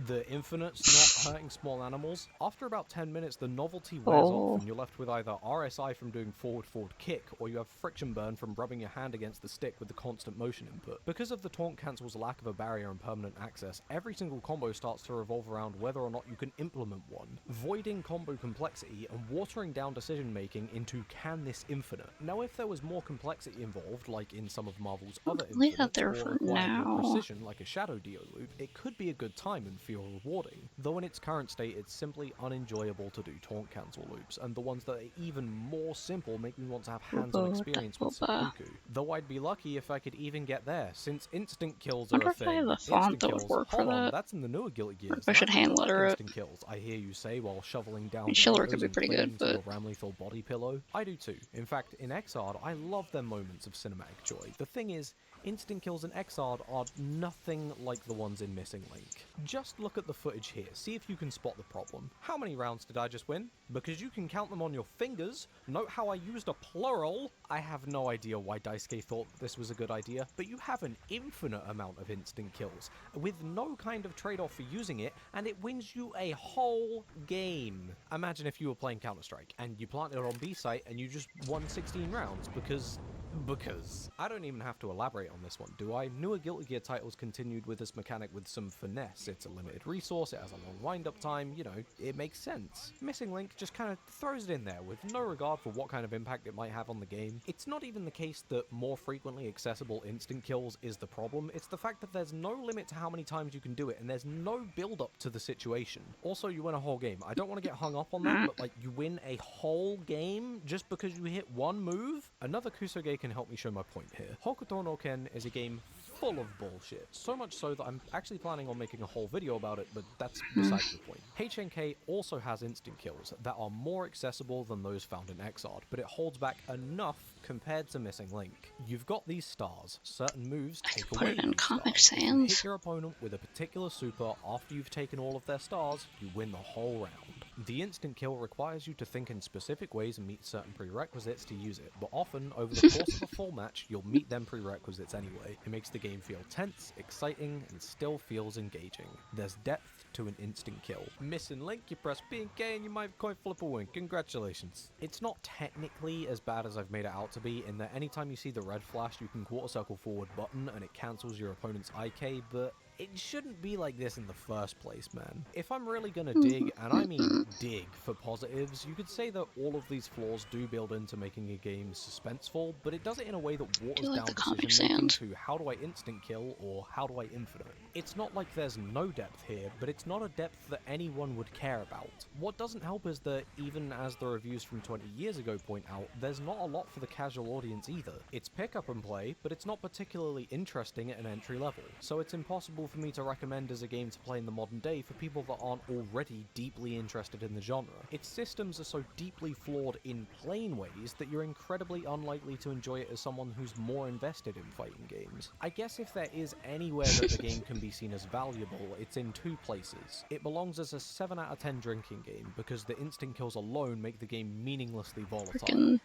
The infinites not hurting small animals. After about 10 minutes, the novelty wears off, and you're left with either RSI from doing forward kick, or you have friction burn from rubbing your hand against the stick with the constant motion input. Because of the Taunt Cancel's lack of a barrier and permanent access, every single combo starts to revolve around whether or not you can implement one, voiding combo complexity and watering down decision making into can this infinite. Now, if there was more complexity involved, like in some of Marvel's other Leave that infinites, there or for required more now. precision like a Shadow Dio loop, it could be a good time and feel rewarding. Though in its current state, it's simply unenjoyable to do Taunt Cancel loops, and the ones that are even more simple make me want to have hands-on experience with seppuku. Though I'd be lucky if I could even get there, since instant kills are Wonder a if I thing. have a font Instant that would kills, work for hold on, that. that's in the newer Guilty Gears. I should That's hand like letter it. instant kills, I hear you say, while shoveling down Schiller potatoes could be and pretty clinging good, to but your Ramlethal body pillow. I do too. In fact, in Exard, I love their moments of cinematic joy. The thing is, instant kills in Exard are nothing like the ones in Missing Link. Just look at the footage here, see if you can spot the problem. How many rounds did I just win? Because you can count them on your fingers. Note how I used a plural. I have no idea why Daisuke thought this was a good idea, but you have an infinite amount of instant kills, with no kind of trade-off for using it, and it wins you a whole game. Imagine if you were playing Counter-Strike, and you planted on B site, and you just won 16 rounds, because Because I don't even have to elaborate on this one, do I? Newer Guilty Gear titles continued with this mechanic with some finesse. It's a limited resource, it has a long wind-up time, you know, it makes sense. Missing Link just kind of throws it in there with no regard for what kind of impact it might have on the game. It's not even the case that more frequently accessible instant kills is the problem, it's the fact that there's no limit to how many times you can do it, and there's no build-up to the situation. Also, you win a whole game. I don't want to get hung up on that, but like, you win a whole game just because you hit one move? Another Kusoge can help me show my point here. Hokuto no Ken is a game full of bullshit. So much so that I'm actually planning on making a whole video about it, but that's besides the point. HNK also has instant kills that are more accessible than those found in Exard, but it holds back enough compared to Missing Link. You've got these stars. Certain moves take put away it in these Comic stars. If you Sans. hit your opponent with a particular super after you've taken all of their stars, you win the whole round. The instant kill requires you to think in specific ways and meet certain prerequisites to use it, but often, over the course of a full match, you'll meet them prerequisites anyway. It makes the game feel tense, exciting, and still feels engaging. There's depth to an instant kill. Missing Link, you press B and K and you might coin flip a win. Congratulations. It's not technically as bad as I've made it out to be, in that anytime you see the red flash, you can quarter circle forward button and it cancels your opponent's IK, but it shouldn't be like this in the first place, man. If I'm really gonna dig, and I mean dig, for positives, you could say that all of these flaws do build into making a game suspenseful, but it does it in a way that waters like down the Comic decision-making Sans. to how do I instant kill or how do I infinite. It's not like there's no depth here, but it's not a depth that anyone would care about. What doesn't help is that, even as the reviews from 20 years ago point out, there's not a lot for the casual audience either. It's pick up and play, but it's not particularly interesting at an entry level, so it's impossible for me to recommend as a game to play in the modern day for people that aren't already deeply interested in the genre. Its systems are so deeply flawed in plain ways that you're incredibly unlikely to enjoy it as someone who's more invested in fighting games. I guess if there is anywhere that the game can be seen as valuable, it's in two places. It belongs as a 7 out of 10 drinking game, because the instant kills alone make the game meaninglessly volatile. Freaking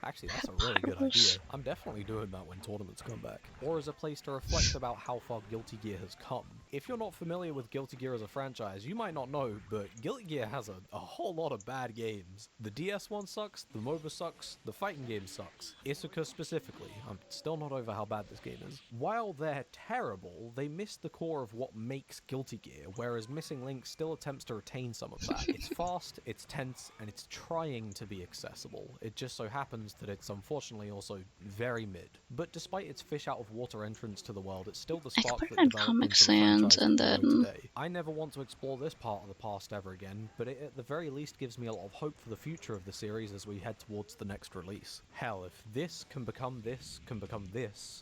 Actually, that's a really good idea. I'm definitely doing that when tournaments come back. Or as a place to reflect about how far Guilty Gear has come. If you're not familiar with Guilty Gear as a franchise, you might not know, but Guilty Gear has a whole lot of bad games. The DS one sucks, the MOBA sucks, the fighting game sucks. Isuka specifically. I'm still not over how bad this game is. While they're terrible, they miss the core of what makes Guilty Gear, whereas Missing Link still attempts to retain some of that. It's fast, it's tense, and it's trying to be accessible. It just so happens that it's unfortunately also very mid. But despite its fish out of water entrance to the world, it's still the I could spark put that it in developed Comic into the Sans franchise and that we know then today. I never want to explore this part of the past ever again, but it at the very least gives me a lot of hope for the future of the series as we head towards the next release. Hell, if this can become this,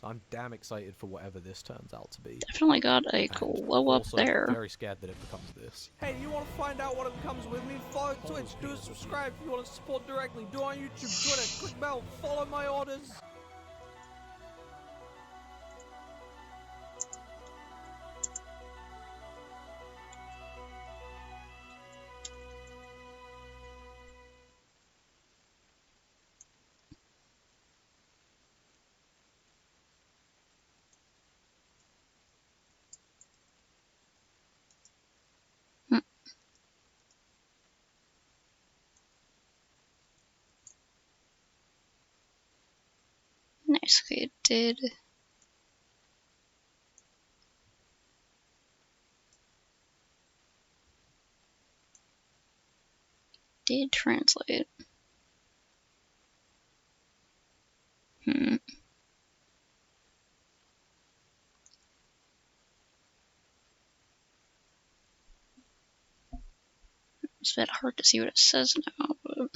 I'm damn excited for whatever this turns out to be. definitely got a And glow up also there. very scared that it becomes this. Hey, you want to find out what it becomes with me? Follow Twitch, do a subscribe if you want to support directly, do on YouTube, Twitter, click bell, follow my orders. Nice. Okay, it did translate. It's a bit hard to see what it says now, but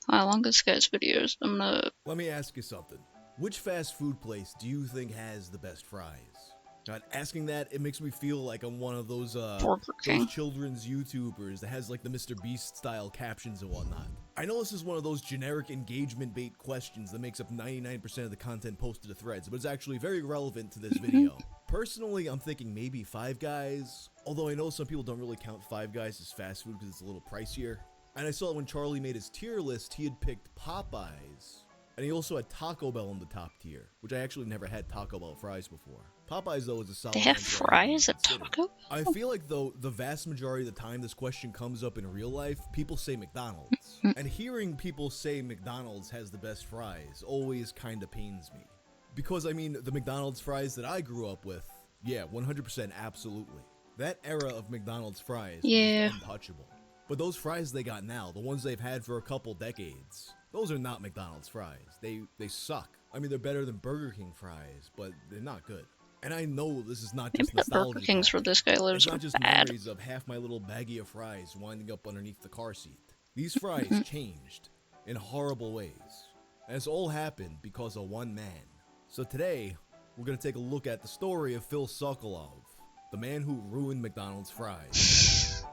how long this guy's videos? I'm gonna. Let me ask you something. Which fast food place do you think has the best fries? God, asking that, it makes me feel like I'm one of those Burger King. children's YouTubers that has like the Mr. Beast style captions and whatnot. I know this is one of those generic engagement bait questions that makes up 99% of the content posted to Threads, but it's actually very relevant to this video. Personally, I'm thinking maybe Five Guys, although I know some people don't really count Five Guys as fast food because it's a little pricier. And I saw that when Charlie made his tier list, he had picked Popeyes And he also had Taco Bell in the top tier, which I actually never had Taco Bell fries before. Popeyes, though, is a solid They have answer I fries haven't at considered. Taco Bell? I feel like, though, the vast majority of the time this question comes up in real life, people say McDonald's. And hearing people say McDonald's has the best fries always kind of pains me. Because, I mean, the McDonald's fries that I grew up with, yeah, 100% absolutely. That era of McDonald's fries Yeah. was untouchable. But those fries they got now, the ones they've had for a couple decades, those are not McDonald's fries. They suck. I mean, they're better than Burger King fries, but they're not good. And I know this is not just Maybe the Burger nostalgia. Kings talk. where this guy lives It's are not just bad. memories of half my little baggie of fries winding up underneath the car seat. These fries changed in horrible ways. And it's all happened because of one man. So today, we're going to take a look at the story of Phil Sokolov, the man who ruined McDonald's fries.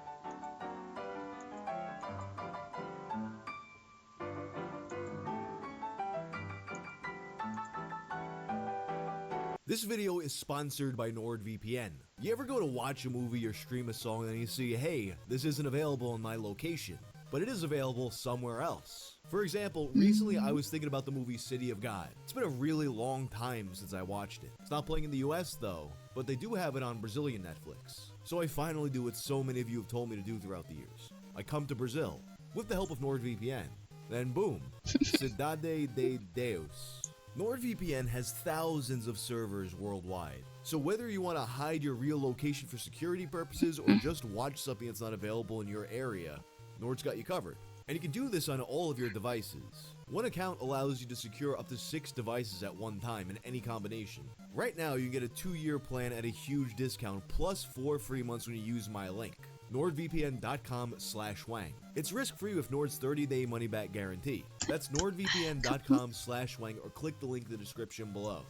This video is sponsored by NordVPN. You ever go to watch a movie or stream a song and you see, hey, this isn't available in my location, but it is available somewhere else? For example, recently I was thinking about the movie City of God. It's been a really long time since I watched it. It's not playing in the US though, but they do have it on Brazilian Netflix. So I finally do what so many of you have told me to do throughout the years. I come to Brazil, with the help of NordVPN. Then boom, Cidade de Deus. NordVPN has thousands of servers worldwide, so whether you want to hide your real location for security purposes or just watch something that's not available in your area, Nord's got you covered. And you can do this on all of your devices. One account allows you to secure up to 6 devices at one time in any combination. Right now, you can get a 2-year plan at a huge discount plus 4 free months when you use my link. NordVPN.com/Wang. It's risk-free with Nord's 30-day money-back guarantee. That's NordVPN.com/Wang or click the link in the description below.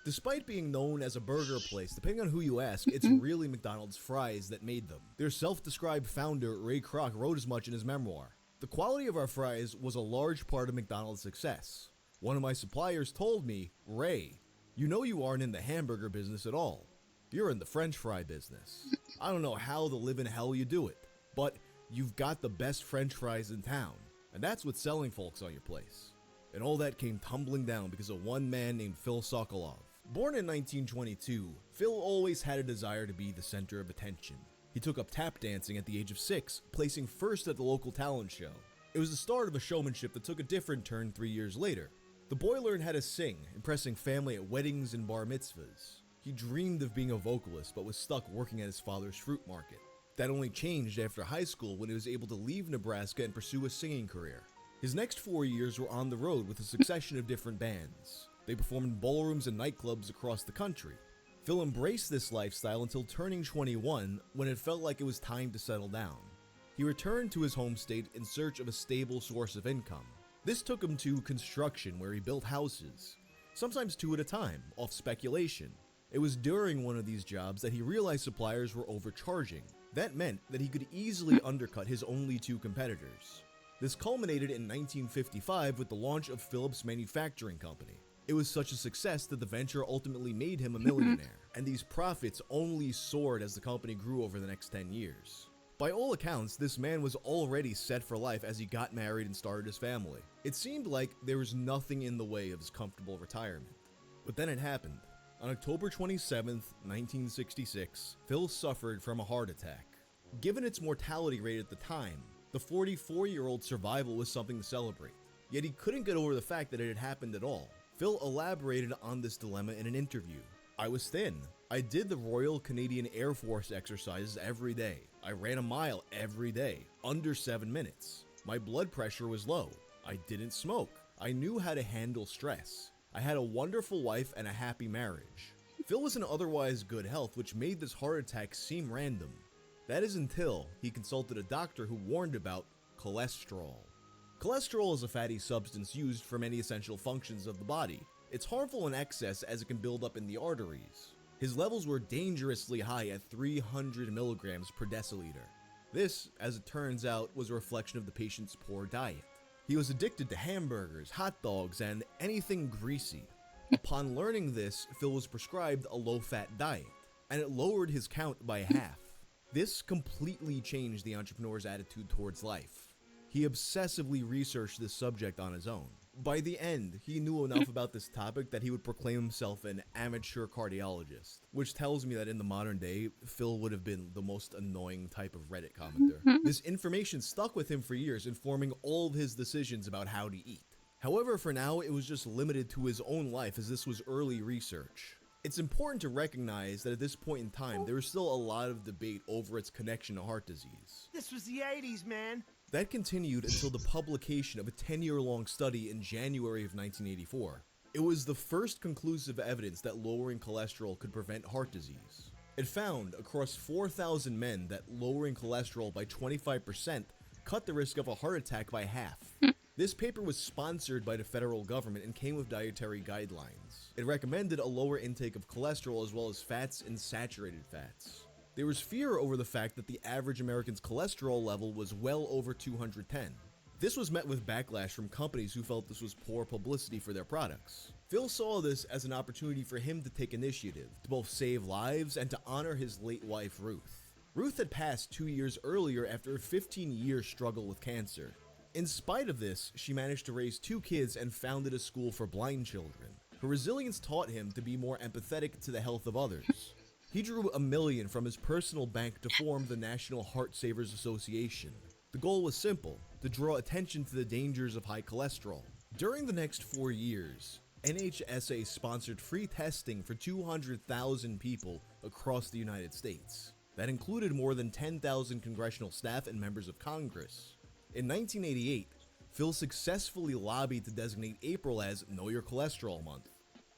Despite being known as a burger place, depending on who you ask, it's really McDonald's fries that made them. Their self-described founder, Ray Kroc, wrote as much in his memoir. The quality of our fries was a large part of McDonald's success. One of my suppliers told me, Ray, you know you aren't in the hamburger business at all. You're in the French fry business. I don't know how the living hell you do it, but you've got the best French fries in town, and that's what's selling folks on your place. And all that came tumbling down because of one man named Phil Sokolov. Born in 1922, Phil always had a desire to be the center of attention. He took up tap dancing at the age of 6, placing first at the local talent show. It was the start of a showmanship that took a different turn 3 years later. The boy learned how to sing, impressing family at weddings and bar mitzvahs. He dreamed of being a vocalist, but was stuck working at his father's fruit market. That only changed after high school when he was able to leave Nebraska and pursue a singing career. His next 4 years were on the road with a succession of different bands. They performed in ballrooms and nightclubs across the country. Phil embraced this lifestyle until turning 21, when it felt like it was time to settle down. He returned to his home state in search of a stable source of income. This took him to construction, where he built houses, sometimes 2 at a time, off speculation. It was during one of these jobs that he realized suppliers were overcharging. That meant that he could easily undercut his only 2 competitors. This culminated in 1955 with the launch of Phillips Manufacturing Company. It was such a success that the venture ultimately made him a millionaire, and these profits only soared as the company grew over the next 10 years. By all accounts, this man was already set for life as he got married and started his family. It seemed like there was nothing in the way of his comfortable retirement. But then it happened. On October 27th, 1966, Phil suffered from a heart attack. Given its mortality rate at the time, the 44-year-old's survival was something to celebrate. Yet he couldn't get over the fact that it had happened at all. Phil elaborated on this dilemma in an interview. I was thin. I did the Royal Canadian Air Force exercises every day. I ran a mile every day, under 7 minutes. My blood pressure was low. I didn't smoke. I knew how to handle stress. I had a wonderful wife and a happy marriage. Phil was in otherwise good health, which made this heart attack seem random. That is until he consulted a doctor who warned about cholesterol. Cholesterol is a fatty substance used for many essential functions of the body. It's harmful in excess as it can build up in the arteries. His levels were dangerously high at 300 milligrams per deciliter. This, as it turns out, was a reflection of the patient's poor diet. He was addicted to hamburgers, hot dogs, and anything greasy. Upon learning this, Phil was prescribed a low-fat diet, and it lowered his count by half. This completely changed the entrepreneur's attitude towards life. He obsessively researched this subject on his own. By the end, he knew enough about this topic that he would proclaim himself an amateur cardiologist, which tells me that in the modern day, Phil would have been the most annoying type of Reddit commenter. This information stuck with him for years, informing all of his decisions about how to eat. However, for now, it was just limited to his own life, as this was early research. It's important to recognize that at this point in time, there is still a lot of debate over its connection to heart disease. This was the 80s, man. That continued until the publication of a 10-year-long study in January of 1984. It was the first conclusive evidence that lowering cholesterol could prevent heart disease. It found, across 4,000 men, that lowering cholesterol by 25% cut the risk of a heart attack by half. This paper was sponsored by the federal government and came with dietary guidelines. It recommended a lower intake of cholesterol as well as fats and saturated fats. There was fear over the fact that the average American's cholesterol level was well over 210. This was met with backlash from companies who felt this was poor publicity for their products. Phil saw this as an opportunity for him to take initiative, to both save lives and to honor his late wife, Ruth. Ruth had passed 2 years earlier after a 15-year struggle with cancer. In spite of this, she managed to raise 2 kids and founded a school for blind children. Her resilience taught him to be more empathetic to the health of others. He drew $1 million from his personal bank to form the National Heart Savers Association. The goal was simple, to draw attention to the dangers of high cholesterol. During the next 4 years, NHSA sponsored free testing for 200,000 people across the United States. That included more than 10,000 congressional staff and members of Congress. In 1988, Phil successfully lobbied to designate April as Know Your Cholesterol Month.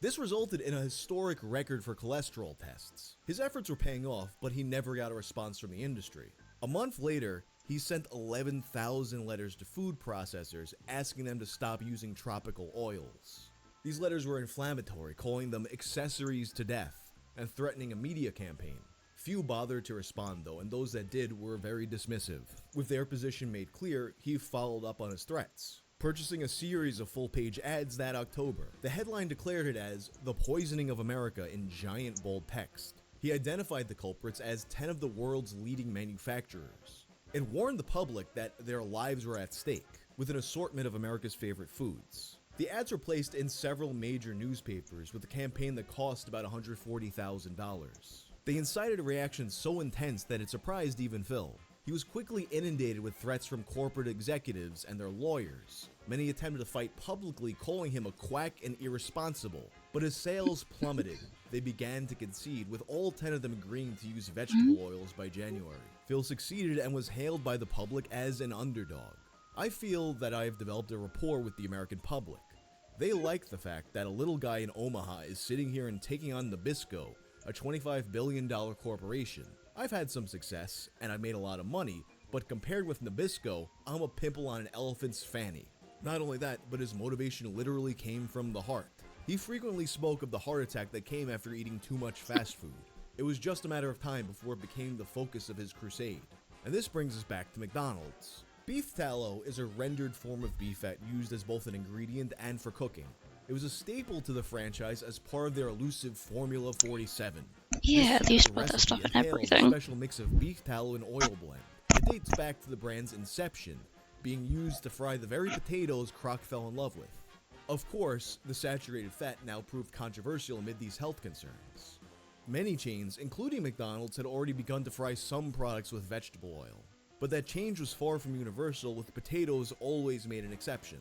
This resulted in a historic record for cholesterol tests. His efforts were paying off, but he never got a response from the industry. A month later, he sent 11,000 letters to food processors asking them to stop using tropical oils. These letters were inflammatory, calling them accessories to death, and threatening a media campaign. Few bothered to respond though, and those that did were very dismissive. With their position made clear, he followed up on his threats, purchasing a series of full-page ads that October. The headline declared it as "The Poisoning of America" in giant bold text. He identified the culprits as 10 of the world's leading manufacturers. It warned the public that their lives were at stake, with an assortment of America's favorite foods. The ads were placed in several major newspapers with a campaign that cost about $140,000. They incited a reaction so intense that it surprised even Phil. He was quickly inundated with threats from corporate executives and their lawyers. Many attempted to fight publicly, calling him a quack and irresponsible, but his sales plummeted. They began to concede, with all 10 of them agreeing to use vegetable oils by January. Phil succeeded and was hailed by the public as an underdog. I feel that I have developed a rapport with the American public. They like the fact that a little guy in Omaha is sitting here and taking on Nabisco, a $25 billion corporation. I've had some success, and I've made a lot of money, but compared with Nabisco, I'm a pimple on an elephant's fanny. Not only that, but his motivation literally came from the heart. He frequently spoke of the heart attack that came after eating too much fast food. It was just a matter of time before it became the focus of his crusade. And this brings us back to McDonald's. Beef tallow is a rendered form of beef fat used as both an ingredient and for cooking. It was a staple to the franchise as part of their elusive Formula 47. Yeah, This they used to secret put that stuff recipe in entails a everything. special mix of beef tallow and oil blend. It dates back to the brand's inception, being used to fry the very potatoes Kroc fell in love with. Of course, the saturated fat now proved controversial amid these health concerns. Many chains, including McDonald's, had already begun to fry some products with vegetable oil. But that change was far from universal, with potatoes always made an exception.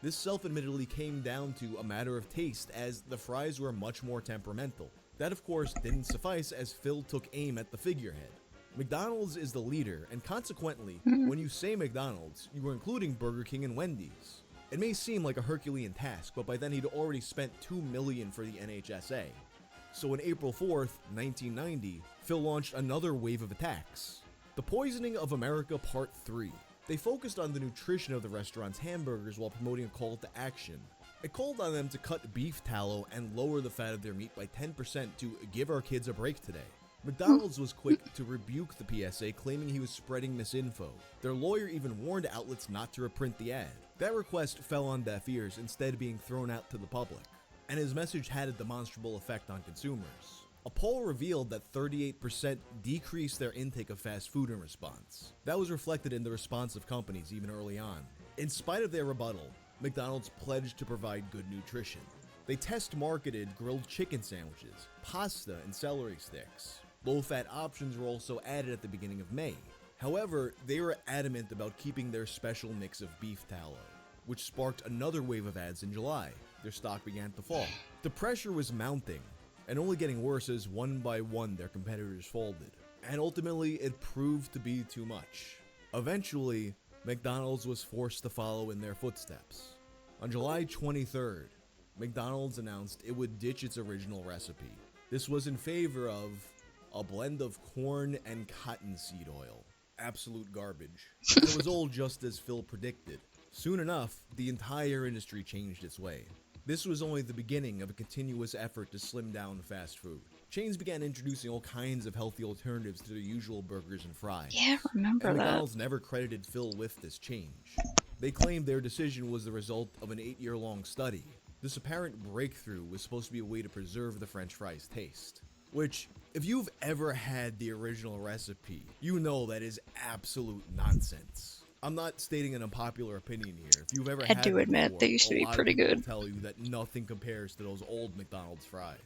This self-admittedly came down to a matter of taste, as the fries were much more temperamental. That of course didn't suffice, as Phil took aim at the figurehead. McDonald's is the leader, and consequently, when you say McDonald's, you are including Burger King and Wendy's. It may seem like a Herculean task, but by then he'd already spent $2 million for the NHSA. So on April 4th, 1990, Phil launched another wave of attacks. The Poisoning of America Part 3. They focused on the nutrition of the restaurant's hamburgers while promoting a call to action. It called on them to cut beef tallow and lower the fat of their meat by 10% to give our kids a break today. McDonald's was quick to rebuke the PSA, claiming he was spreading misinfo. Their lawyer even warned outlets not to reprint the ad. That request fell on deaf ears, instead being thrown out to the public. And his message had a demonstrable effect on consumers. A poll revealed that 38% decreased their intake of fast food in response. That was reflected in the response of companies even early on. In spite of their rebuttal, McDonald's pledged to provide good nutrition. They test-marketed grilled chicken sandwiches, pasta, and celery sticks. Low-fat options were also added at the beginning of May. However, they were adamant about keeping their special mix of beef tallow, which sparked another wave of ads in July. Their stock began to fall. The pressure was mounting, and only getting worse as one by one their competitors folded. And ultimately, it proved to be too much. Eventually, McDonald's was forced to follow in their footsteps. On July 23rd, McDonald's announced it would ditch its original recipe. This was in favor of a blend of corn and cottonseed oil. Absolute garbage. And it was all just as Phil predicted. Soon enough, the entire industry changed its way. This was only the beginning of a continuous effort to slim down fast food. Chains began introducing all kinds of healthy alternatives to their usual burgers and fries. Yeah, remember And that. McDonald's never credited Phil with this change. They claimed their decision was the result of an 8-year-long study. This apparent breakthrough was supposed to be a way to preserve the French fries taste. Which, if you've ever had the original recipe, you know that is absolute nonsense. I'm not stating an unpopular opinion here. If you've ever I had do them admit, before, they used to a be lot of pretty people good. will tell you that nothing compares to those old McDonald's fries.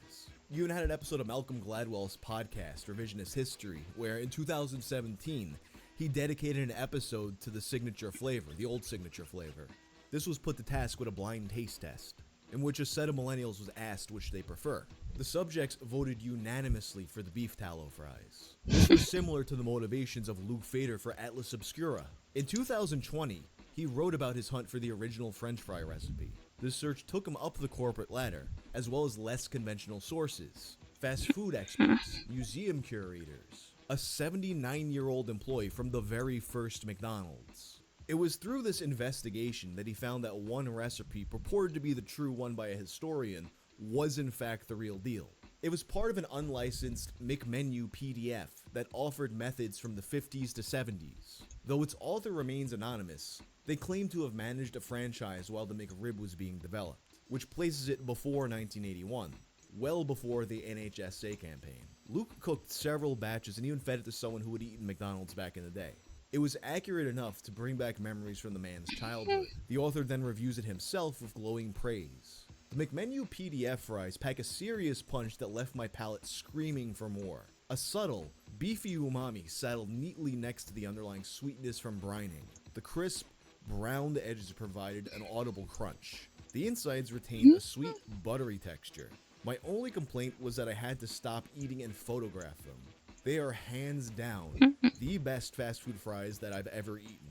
You even had an episode of Malcolm Gladwell's podcast, Revisionist History, where in 2017, he dedicated an episode to the signature flavor, the old signature flavor. This was put to task with a blind taste test, in which a set of millennials was asked which they prefer. The subjects voted unanimously for the beef tallow fries. This was similar to the motivations of Luke Fader for Atlas Obscura. In 2020, he wrote about his hunt for the original French fry recipe. This search took him up the corporate ladder, as well as less conventional sources, fast food experts, museum curators, a 79-year-old employee from the very first McDonald's. It was through this investigation that he found that one recipe, purported to be the true one by a historian, was in fact the real deal. It was part of an unlicensed McMenu PDF that offered methods from the 50s to 70s. Though its author remains anonymous, they claim to have managed a franchise while the McRib was being developed, which places it before 1981, well before the NHSA campaign. Luke cooked several batches and even fed it to someone who had eaten McDonald's back in the day. It was accurate enough to bring back memories from the man's childhood. The author then reviews it himself with glowing praise. The McMenu PDF fries pack a serious punch that left my palate screaming for more. A subtle, beefy umami saddled neatly next to the underlying sweetness from brining. The crisp, browned edges provided an audible crunch. The insides retained a sweet, buttery texture. My only complaint was that I had to stop eating and photograph them. They are hands down the best fast food fries that I've ever eaten.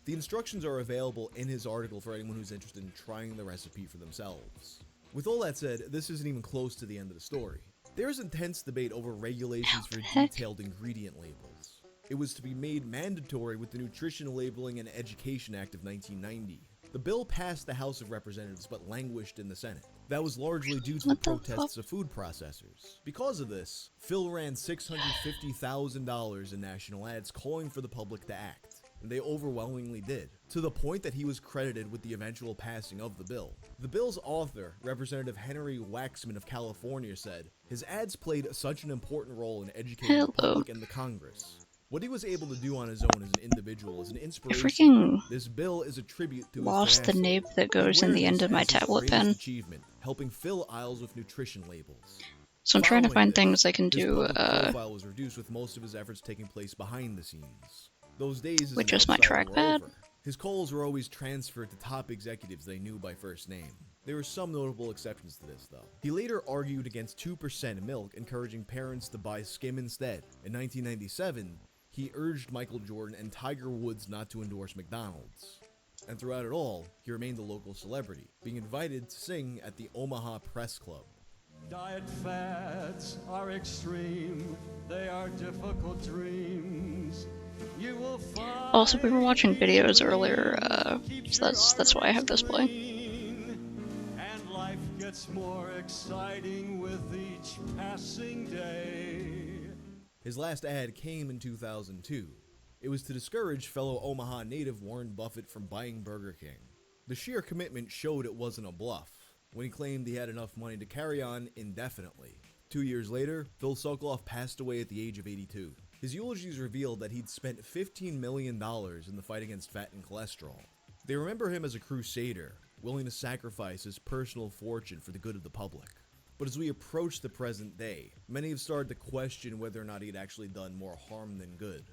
The instructions are available in his article for anyone who's interested in trying the recipe for themselves. With all that said, this isn't even close to the end of the story. There is intense debate over regulations for detailed ingredient labels. It was to be made mandatory with the Nutrition Labeling and Education Act of 1990. The bill passed the House of Representatives but languished in the Senate. That was largely due to the protests of food processors. Because of this, Phil ran $650,000 in national ads calling for the public to act. And they overwhelmingly did, to the point that he was credited with the eventual passing of the bill. The bill's author, Representative Henry Waxman of California, said, his ads played such an important role in educating the public and the Congress. What he was able to do on his own as an individual is an inspiration. Freaking This bill is a tribute to lost his the tenacity. nape that goes in the end of my tablet pen. Achievement, helping fill aisles with nutrition labels. So I'm trying to Following find this, things I can his do, public profile was reduced, with most of his efforts taking place behind the scenes. Those days as Which an is my outsider were trackpad. over. His calls were always transferred to top executives they knew by first name. There were some notable exceptions to this, though. He later argued against 2% milk, encouraging parents to buy skim instead. In 1997, he urged Michael Jordan and Tiger Woods not to endorse McDonald's. And throughout it all, he remained a local celebrity, being invited to sing at the Omaha Press Club. Diet fads are extreme, they are difficult dreams. You will find Also, we were watching videos earlier, so that's why I have this playing. and life gets more exciting with each passing day. His last ad came in 2002. It was to discourage fellow Omaha native Warren Buffett from buying Burger King. The sheer commitment showed it wasn't a bluff, when he claimed he had enough money to carry on indefinitely. 2 years later, Phil Sokoloff passed away at the age of 82. His eulogies revealed that he'd spent $15 million in the fight against fat and cholesterol. They remember him as a crusader, willing to sacrifice his personal fortune for the good of the public. But as we approach the present day, many have started to question whether or not he had actually done more harm than good.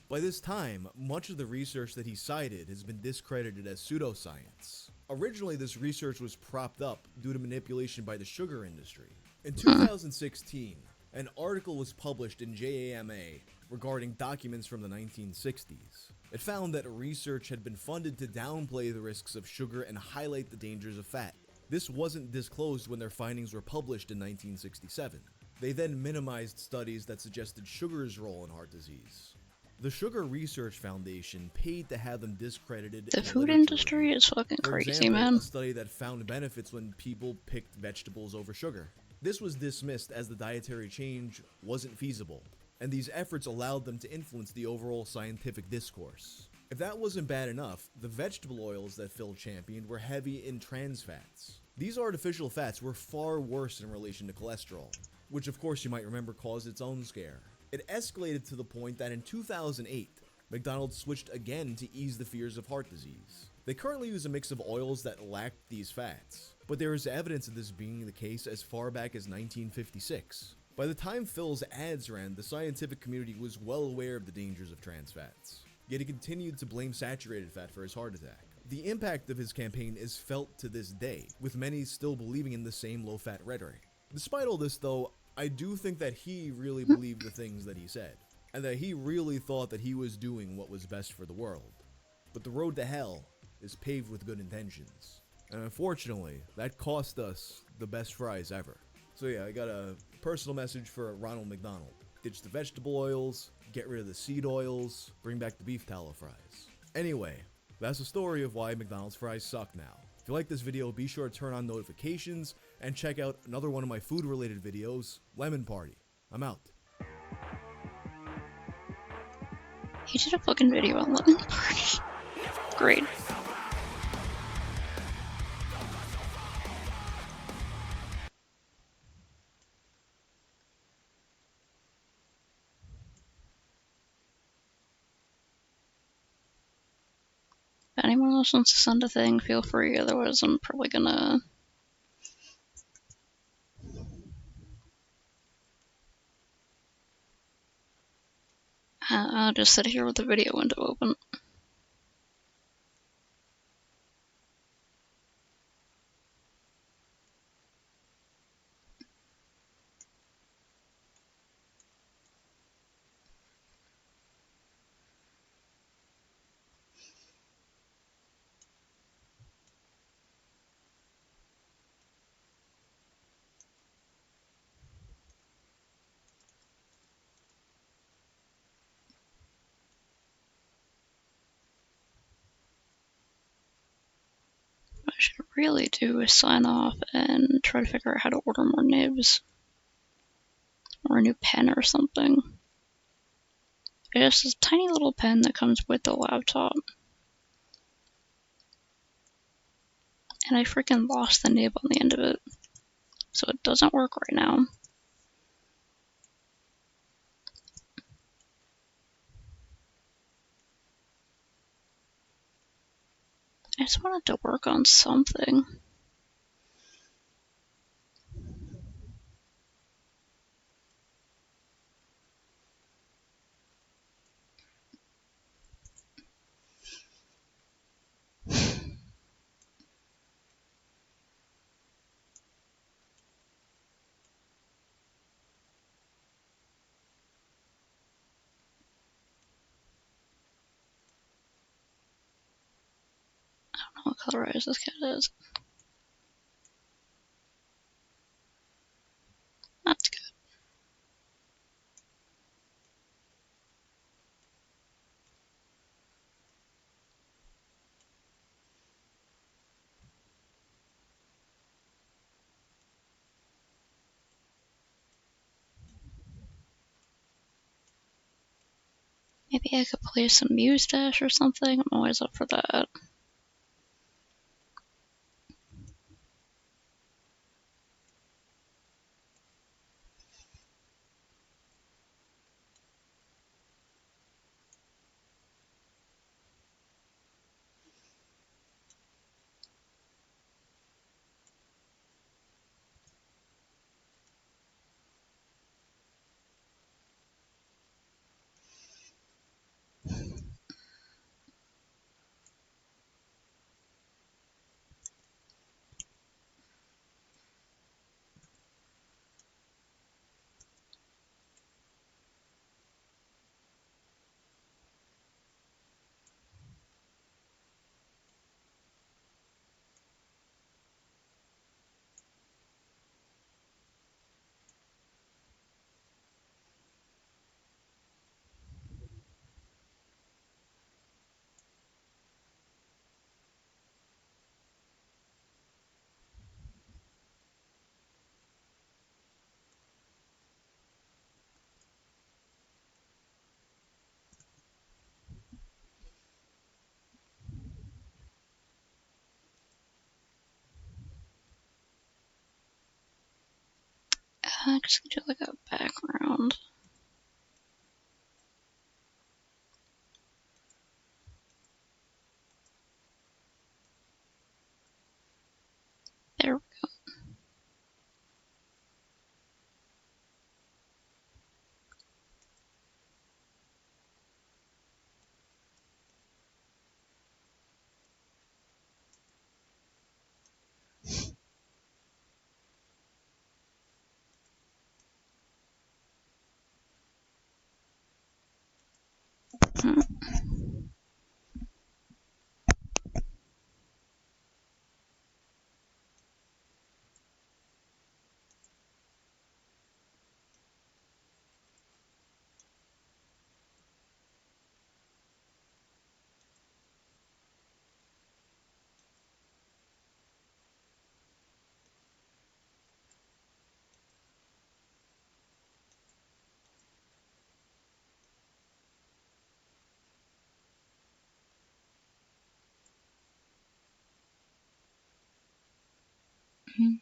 By this time, much of the research that he cited has been discredited as pseudoscience. Originally, this research was propped up due to manipulation by the sugar industry. In 2016, an article was published in JAMA regarding documents from the 1960s. It found that research had been funded to downplay the risks of sugar and highlight the dangers of fat. This wasn't disclosed when their findings were published in 1967. They then minimized studies that suggested sugar's role in heart disease. The Sugar Research Foundation paid to have them discredited. The in food literature industry review. is fucking For crazy, example, man. a study that found benefits when people picked vegetables over sugar. This was dismissed as the dietary change wasn't feasible, and these efforts allowed them to influence the overall scientific discourse. If that wasn't bad enough, the vegetable oils that Phil championed were heavy in trans fats. These artificial fats were far worse in relation to cholesterol, which of course you might remember caused its own scare. It escalated to the point that in 2008, McDonald's switched again to ease the fears of heart disease. They currently use a mix of oils that lack these fats, but there is evidence of this being the case as far back as 1956. By the time Phil's ads ran, the scientific community was well aware of the dangers of trans fats, yet he continued to blame saturated fat for his heart attack. The impact of his campaign is felt to this day, with many still believing in the same low-fat rhetoric. Despite all this though, I do think that he really believed the things that he said, and that he really thought that he was doing what was best for the world. But the road to hell is paved with good intentions, and unfortunately, that cost us the best fries ever. So yeah, I got a personal message for Ronald McDonald. Ditch the vegetable oils, get rid of the seed oils, bring back the beef tallow fries. Anyway, that's the story of why McDonald's fries suck now. If you like this video, be sure to turn on notifications and check out another one of my food-related videos, Lemon Party. I'm out. He did a fucking video on Lemon Party. Great. If anyone else wants to send a thing, feel free. Otherwise, I'm probably gonna... I'll just sit here with the video window open. What I should really do is sign off and try to figure out how to order more nibs. Or a new pen or something. It's just a tiny little pen that comes with the laptop. And I freaking lost the nib on the end of it. So it doesn't work right now. I just wanted to work on something. I don't know what color eyes this cat is. That's good. Maybe I could play some Muse Dash or something. I'm always up for that. actually do like a background. There we go. Hmm.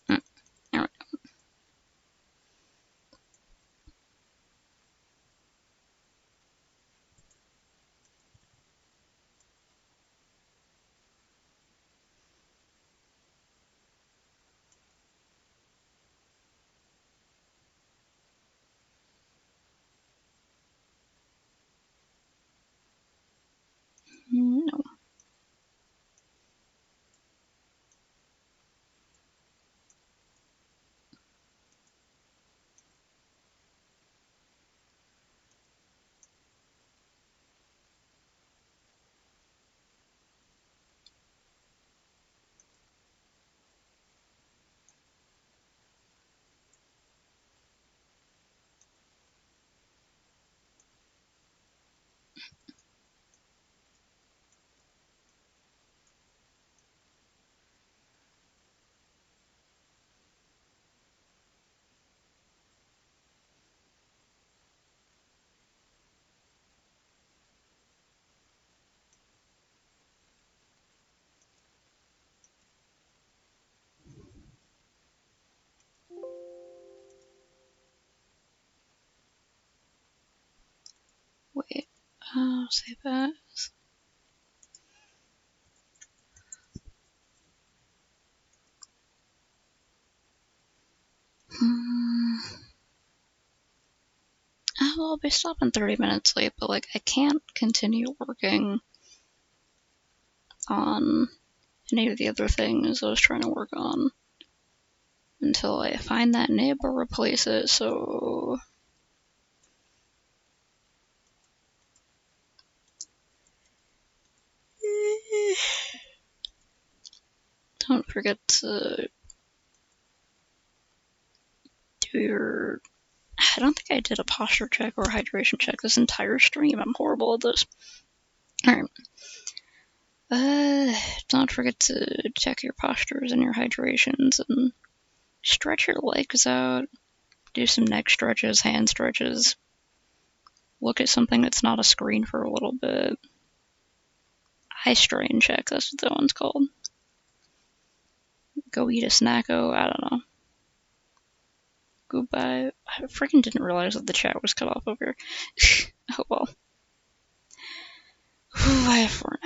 Hmm. There we go. No. Wait. Save as. Well, I'll be stopping 30 minutes late, but like I can't continue working on any of the other things I was trying to work on until I find that nib or replace it, so don't forget to do your... I don't think I did a posture check or hydration check this entire stream. I'm horrible at this. Alright. Don't forget to check your postures and your hydrations and stretch your legs out. Do some neck stretches, hand stretches. Look at something that's not a screen for a little bit. Eye strain check, that's what that one's called. Go eat a snacko, I don't know. Go buy I freaking didn't realize that the chat was cut off over here. Oh well. I have 4